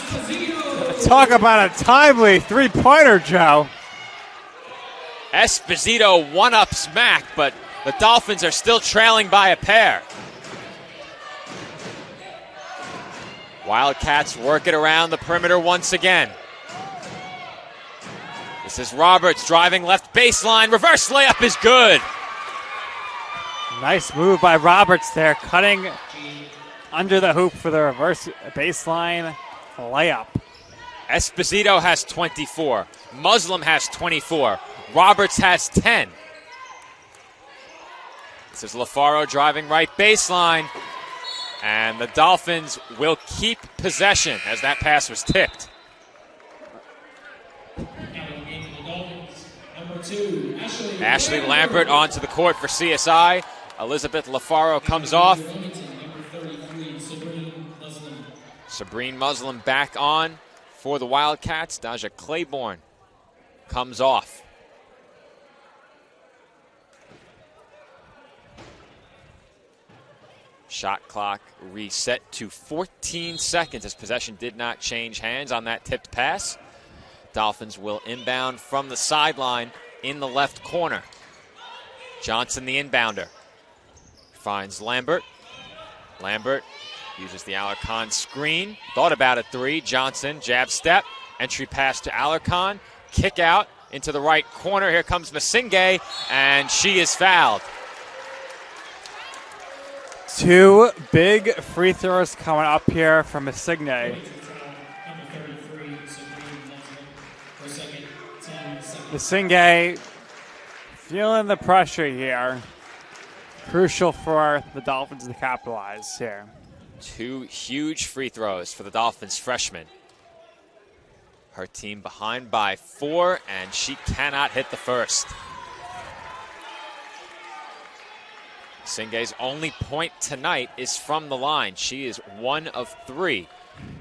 Talk about a timely three-pointer, Joe. Esposito one-ups Mack, but the Dolphins are still trailing by a pair. Wildcats work it around the perimeter once again. This is Roberts driving left baseline. Reverse layup is good. Nice move by Roberts there, cutting under the hoop for the reverse baseline layup. Esposito has 24. Muslim has 24. Roberts has 10. This is LaFaro driving right baseline. And the Dolphins will keep possession as that pass was tipped. Ashley Lambert onto the court for CSI. Elizabeth LaFaro comes off. Sabrine Muslim back on for the Wildcats. Daja Claiborne comes off. Shot clock reset to 14 seconds as possession did not change hands on that tipped pass. Dolphins will inbound from the sideline in the left corner. Johnson, the inbounder, finds Lambert. Lambert uses the Alarcon screen. Thought about a 3. Johnson, jab step. Entry pass to Alarcon. Kick out into the right corner. Here comes Masinghe, and she is fouled. 2 big free throws coming up here from Masinghe. Masinghe feeling the pressure here. Crucial for the Dolphins to capitalize here. 2 huge free throws for the Dolphins freshman. Her team behind by 4, and she cannot hit the first. Masinghe's only point tonight is from the line. She is 1 of 3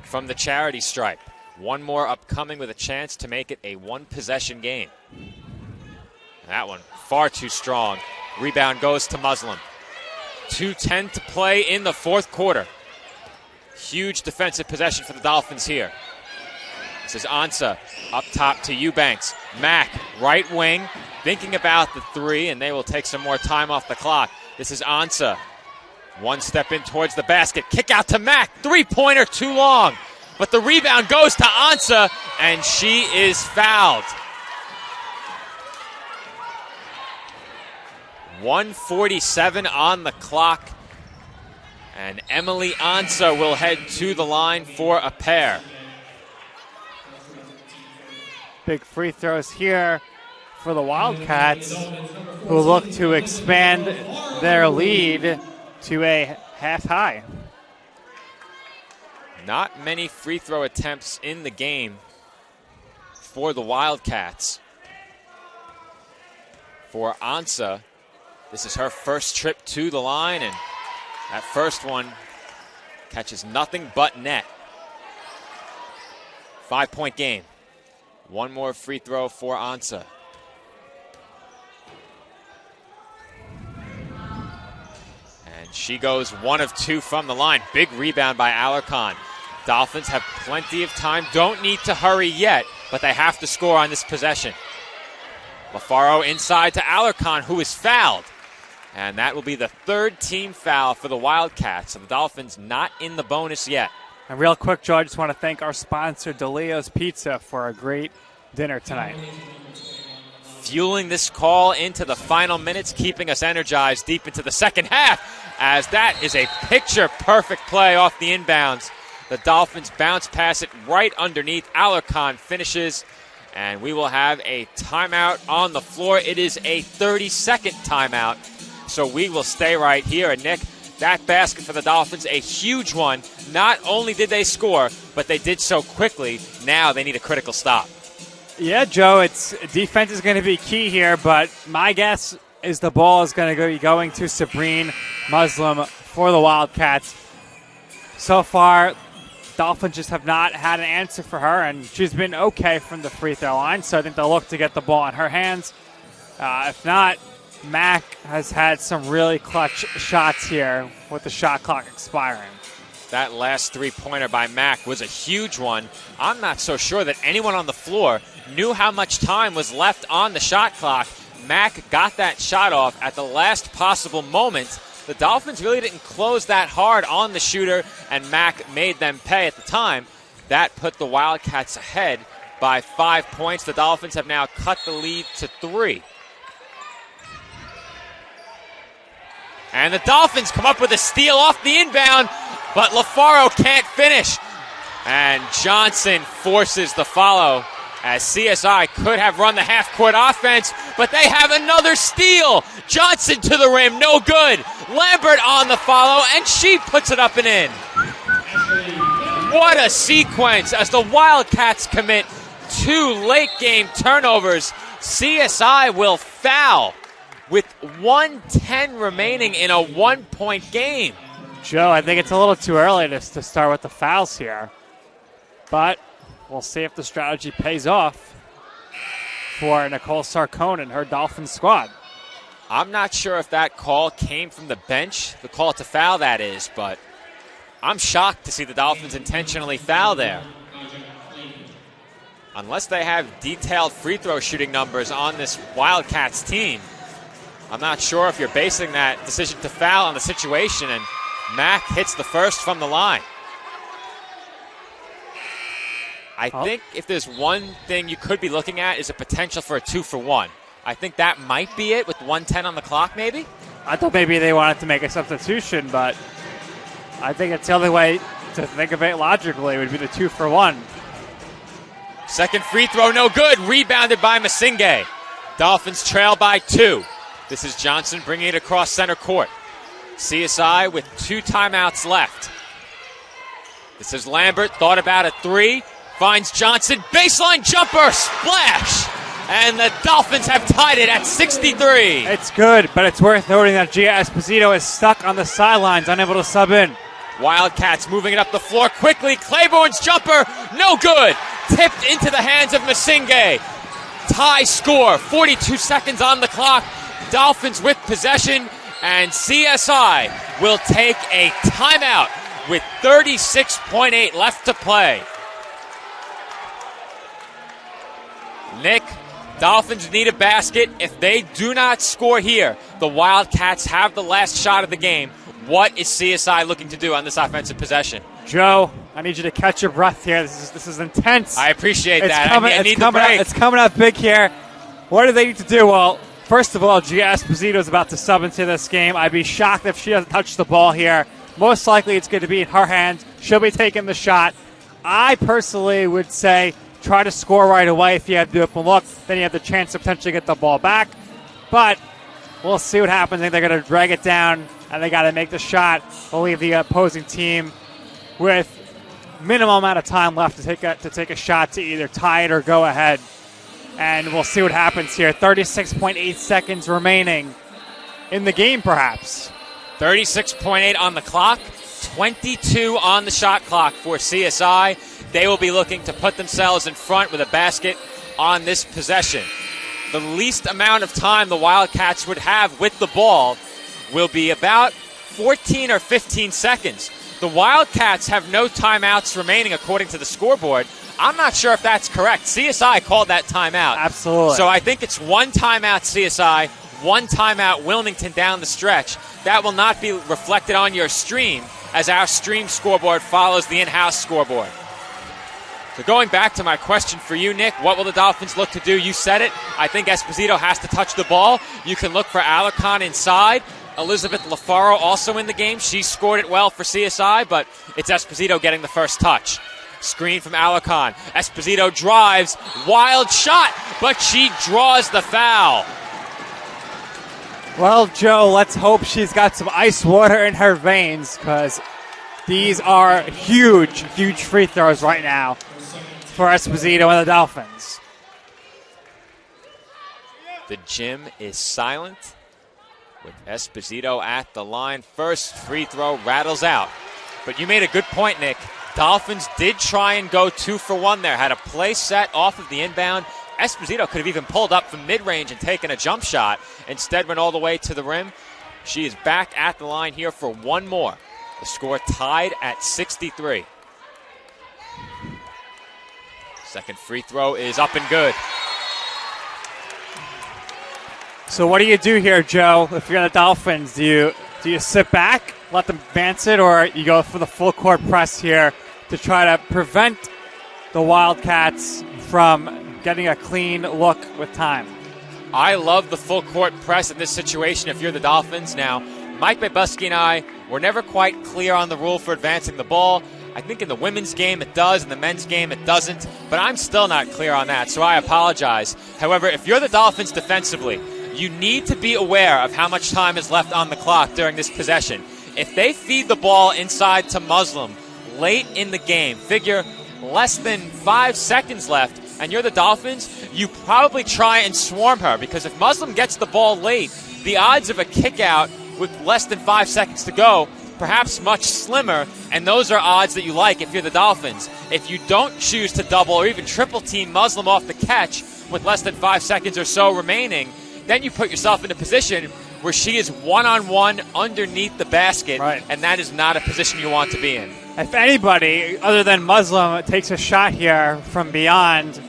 from the charity stripe. 1 more upcoming with a chance to make it a 1-possession game. That one far too strong. Rebound goes to Muslim. 2:10 to play in the fourth quarter. Huge defensive possession for the Dolphins here. This is Ansa up top to Eubanks. Mack, right wing, thinking about the 3, and they will take some more time off the clock. This is Ansa. 1 step in towards the basket. Kick out to Mack. 3-pointer too long. But the rebound goes to Ansa, and she is fouled. 1:47 on the clock. And Emily Ansa will head to the line for a pair. Big free throws here for the Wildcats, who look to expand their lead to a half high. Not many free throw attempts in the game for the Wildcats. For Ansa, this is her first trip to the line, and that first one catches nothing but net. 5-point game. One more free throw for Ansa. And she goes 1 of 2 from the line. Big rebound by Alarcon. Dolphins have plenty of time. Don't need to hurry yet, but they have to score on this possession. LaFaro inside to Alarcon, who is fouled. And that will be the 3rd team foul for the Wildcats. So the Dolphins not in the bonus yet. And real quick, Joe, I just want to thank our sponsor, DeLeo's Pizza, for a great dinner tonight. Fueling this call into the final minutes, keeping us energized deep into the second half, as that is a picture-perfect play off the inbounds. The Dolphins bounce pass it right underneath. Alarcon finishes, and we will have a timeout on the floor. It is a 30-second timeout, so we will stay right here. And, Nick, that basket for the Dolphins, a huge one. Not only did they score, but they did so quickly. Now they need a critical stop. Yeah, Joe, defense is going to be key here, but my guess is the ball is going to be going to Sabrine Muslim for the Wildcats. So far, Dolphins just have not had an answer for her, and she's been okay from the free throw line, so I think they'll look to get the ball in her hands. If not, Mack has had some really clutch shots here with the shot clock expiring. That last three-pointer by Mack was a huge one. I'm not so sure that anyone on the floor knew how much time was left on the shot clock. Mack got that shot off at the last possible moment. The Dolphins really didn't close that hard on the shooter, and Mack made them pay at the time. That put the Wildcats ahead by 5 points. The Dolphins have now cut the lead to 3. And the Dolphins come up with a steal off the inbound, but LaFaro can't finish. And Johnson forces the follow, as CSI could have run the half-court offense, but they have another steal. Johnson to the rim, no good. Lambert on the follow, and she puts it up and in. What a sequence as the Wildcats commit 2 late-game turnovers. CSI will foul with 1:10 remaining in a 1-point game. Joe, I think it's a little too early to start with the fouls here, but we'll see if the strategy pays off for Nicole Sarcone and her Dolphins squad. I'm not sure if that call came from the bench, the call to foul that is, but I'm shocked to see the Dolphins intentionally foul there. Unless they have detailed free throw shooting numbers on this Wildcats team, I'm not sure if you're basing that decision to foul on the situation, and Mack hits the first from the line. I think if there's one thing you could be looking at is a potential for a 2-for-1. I think that might be it with 1:10 on the clock, maybe. I thought maybe they wanted to make a substitution, but I think it's the only way to think of it logically would be the 2-for-1. Second free throw, no good. Rebounded by Masinge. Dolphins trail by 2. This is Johnson bringing it across center court. CSI with 2 timeouts left. This is Lambert, thought about a 3. Finds Johnson, baseline jumper, splash! And the Dolphins have tied it at 63. It's good, but it's worth noting that Gia Esposito is stuck on the sidelines, unable to sub in. Wildcats moving it up the floor quickly. Claiborne's jumper, no good. Tipped into the hands of Masinge. Tie score, 42 seconds on the clock. Dolphins with possession, and CSI will take a timeout with 36.8 left to play. Nick, Dolphins need a basket. If they do not score here, the Wildcats have the last shot of the game. What is CSI looking to do on this offensive possession? Joe, I need you to catch your breath here. This is intense. I appreciate that. I need the break. It's coming up big here. What do they need to do? Well, first of all, Gia Esposito is about to sub into this game. I'd be shocked if she doesn't touch the ball here. Most likely it's going to be in her hands. She'll be taking the shot. I personally would say try to score right away if you have the open look. Then you have the chance to potentially get the ball back. But we'll see what happens. I think they're going to drag it down, and they got to make the shot. We'll leave the opposing team with minimum amount of time left to take a shot to either tie it or go ahead. And we'll see what happens here. 36.8 seconds remaining in the game, perhaps. 36.8 on the clock, 22 on the shot clock for CSI. They will be looking to put themselves in front with a basket on this possession. The least amount of time the Wildcats would have with the ball will be about 14 or 15 seconds. The Wildcats have no timeouts remaining according to the scoreboard. I'm not sure if that's correct. CSI called that timeout. Absolutely. So I think it's one timeout CSI, one timeout Wilmington down the stretch. That will not be reflected on your stream as our stream scoreboard follows the in-house scoreboard. So going back to my question for you, Nick, what will the Dolphins look to do? You said it. I think Esposito has to touch the ball. You can look for Alarcon inside. Elizabeth LaFaro also in the game. She scored it well for CSI, but it's Esposito getting the first touch. Screen from Alarcon. Esposito drives. Wild shot, but she draws the foul. Well, Joe, let's hope she's got some ice water in her veins, because these are huge, huge free throws right now for Esposito and the Dolphins. The gym is silent with Esposito at the line. First free throw rattles out. But you made a good point, Nick. Dolphins did try and go 2 for 1 there. Had a play set off of the inbound. Esposito could have even pulled up from mid-range and taken a jump shot. Instead went all the way to the rim. She is back at the line here for one more. The score tied at 63. Second free throw is up and good. So what do you do here, Joe? If you're the Dolphins, do you sit back, let them advance it, or you go for the full court press here to try to prevent the Wildcats from getting a clean look with time? I love the full court press in this situation if you're the Dolphins. Now, Mike Babusky and I were never quite clear on the rule for advancing the ball. I think in the women's game it does, in the men's game it doesn't, but I'm still not clear on that, so I apologize. However, if you're the Dolphins defensively, you need to be aware of how much time is left on the clock during this possession. If they feed the ball inside to Muslim late in the game, figure less than 5 seconds left, and you're the Dolphins, you probably try and swarm her, because if Muslim gets the ball late, the odds of a kick out with less than 5 seconds to go, perhaps much slimmer, and those are odds that you like if you're the Dolphins. If you don't choose to double or even triple team Muslim off the catch with less than 5 seconds or so remaining, then you put yourself in a position where she is one-on-one underneath the basket, right, and that is not a position you want to be in. If anybody other than Muslim takes a shot here from beyond,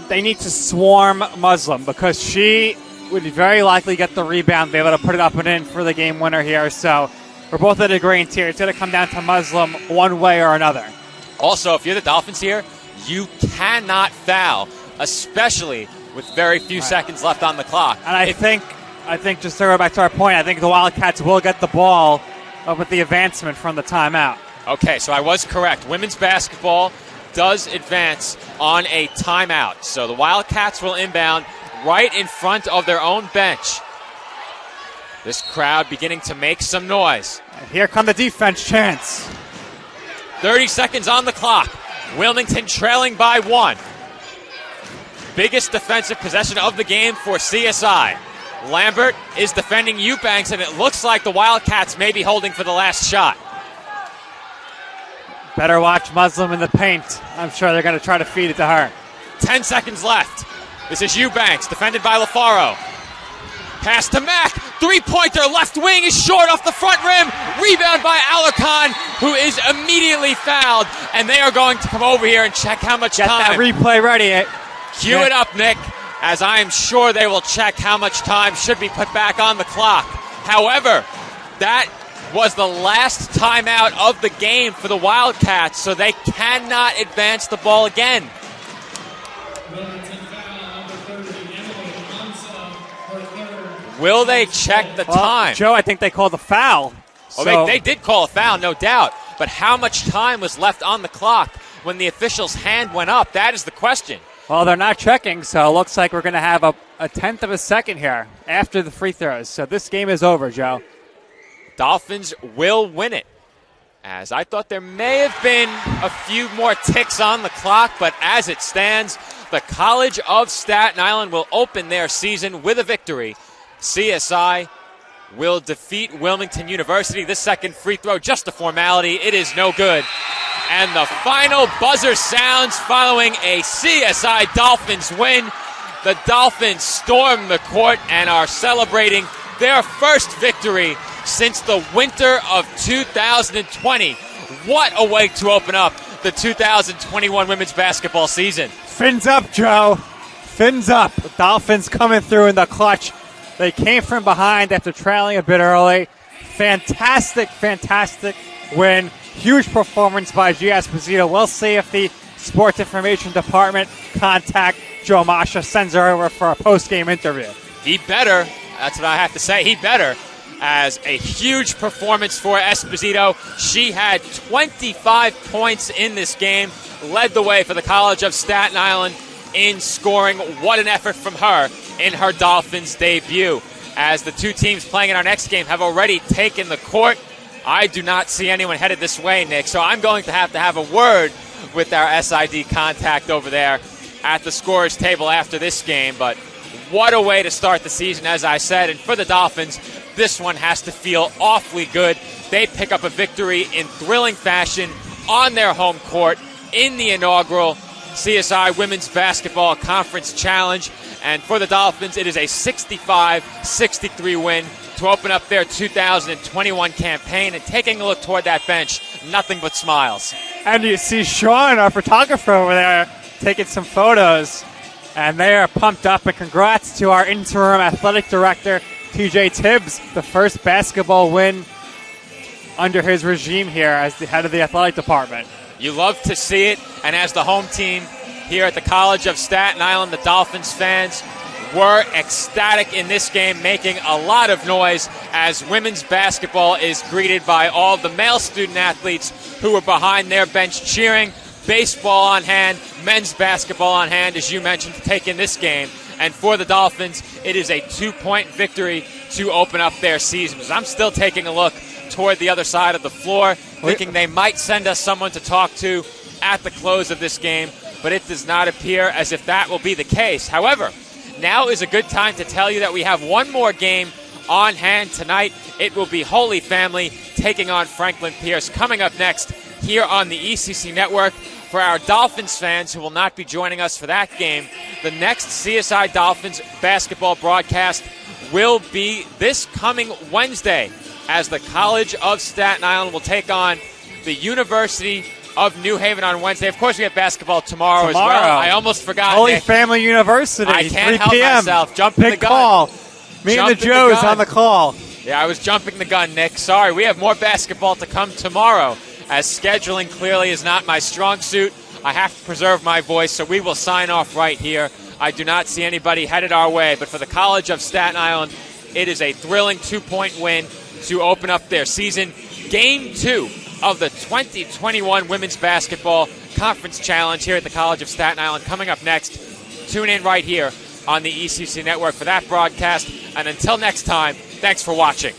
they need to swarm Muslim, because she would very likely get the rebound, be able to put it up and in for the game winner here. So we're both at agreement here. It's going to come down to Muslim one way or another. Also, if you're the Dolphins here, you cannot foul, especially with very few seconds left on the clock. And I think just to go back to our point, I think the Wildcats will get the ball with the advancement from the timeout. Okay, so I was correct. Women's basketball does advance on a timeout. So the Wildcats will inbound right in front of their own bench. This crowd beginning to make some noise. And here come the defense chants. 30 seconds on the clock. Wilmington trailing by 1. Biggest defensive possession of the game for CSI. Lambert is defending Eubanks, and it looks like the Wildcats may be holding for the last shot. Better watch Muslim in the paint. I'm sure they're going to try to feed it to her. 10 seconds left. This is Eubanks, defended by LaFaro. Pass to Mack. Three-pointer, left wing is short off the front rim. Rebound by Alarcon, who is immediately fouled. And they are going to come over here and check how much time. Get that replay ready. Cue it up, Nick, as I am sure they will check how much time should be put back on the clock. However, that was the last timeout of the game for the Wildcats, so they cannot advance the ball again. Will they check the time? Joe, I think they called the foul. They did call a foul, no doubt. But how much time was left on the clock when the official's hand went up? That is the question. Well, they're not checking, so it looks like we're going to have a tenth of a second here after the free throws. So this game is over, Joe. Dolphins will win it. as I thought there may have been a few more ticks on the clock, but as it stands, the College of Staten Island will open their season with a victory. CSI will defeat Wilmington University. This second free throw, just a formality. It is no good. And the final buzzer sounds following a CSI Dolphins win. The Dolphins storm the court and are celebrating their first victory since the winter of 2020. What a way to open up the 2021 women's basketball season. Fins up, Joe. Fins up. The Dolphins coming through in the clutch. They came from behind after trailing a bit early. Fantastic win. Huge performance by G. Esposito. We'll see if the Sports Information Department contact Joe Masha sends her over for a post-game interview. He better. That's what I have to say. He better. As a huge performance for Esposito. She had 25 points in this game. Led the way for the College of Staten Island in scoring. What an effort from her in her Dolphins debut. As the two teams playing in our next game have already taken the court, I do not see anyone headed this way, Nick. So I'm going to have a word with our SID contact over there at the scorer's table after this game. But what a way to start the season, as I said. And for the Dolphins, this one has to feel awfully good. They pick up a victory in thrilling fashion on their home court in the inaugural CSI Women's Basketball Conference Challenge. And for the Dolphins, it is a 65-63 win to open up their 2021 campaign. And taking a look toward that bench, nothing but smiles. And you see Sean, our photographer over there, taking some photos. And they are pumped up. And congrats to our interim athletic director, TJ Tibbs, the first basketball win under his regime here as the head of the athletic department. You love to see it, and as the home team here at the College of Staten Island, the Dolphins fans were ecstatic in this game, making a lot of noise as women's basketball is greeted by all the male student athletes who were behind their bench cheering. Baseball on hand, men's basketball on hand, as you mentioned, to take in this game. And for the Dolphins, it is a 2-point victory to open up their season. I'm still taking a look toward the other side of the floor, thinking they might send us someone to talk to at the close of this game, but it does not appear as if that will be the case. However, now is a good time to tell you that we have one more game on hand tonight. It will be Holy Family taking on Franklin Pierce coming up next here on the ECC Network. For our Dolphins fans who will not be joining us for that game, the next CSI Dolphins basketball broadcast will be this coming Wednesday as the College of Staten Island will take on the University of New Haven on Wednesday. Of course, we have basketball tomorrow as well. I almost forgot. Holy Nick. Family University, I can't 3 help p.m. myself. Jumping Big the gun. call. Me and the Joes on the call. Yeah, I was jumping the gun, Nick. Sorry, we have more basketball to come tomorrow, as scheduling clearly is not my strong suit. I have to preserve my voice, so we will sign off right here. I do not see anybody headed our way, but for the College of Staten Island, it is a thrilling 2-point win to open up their season. Game 2 of the 2021 Women's Basketball Conference Challenge here at the College of Staten Island coming up next. Tune in right here on the ECC Network for that broadcast. And until next time, thanks for watching.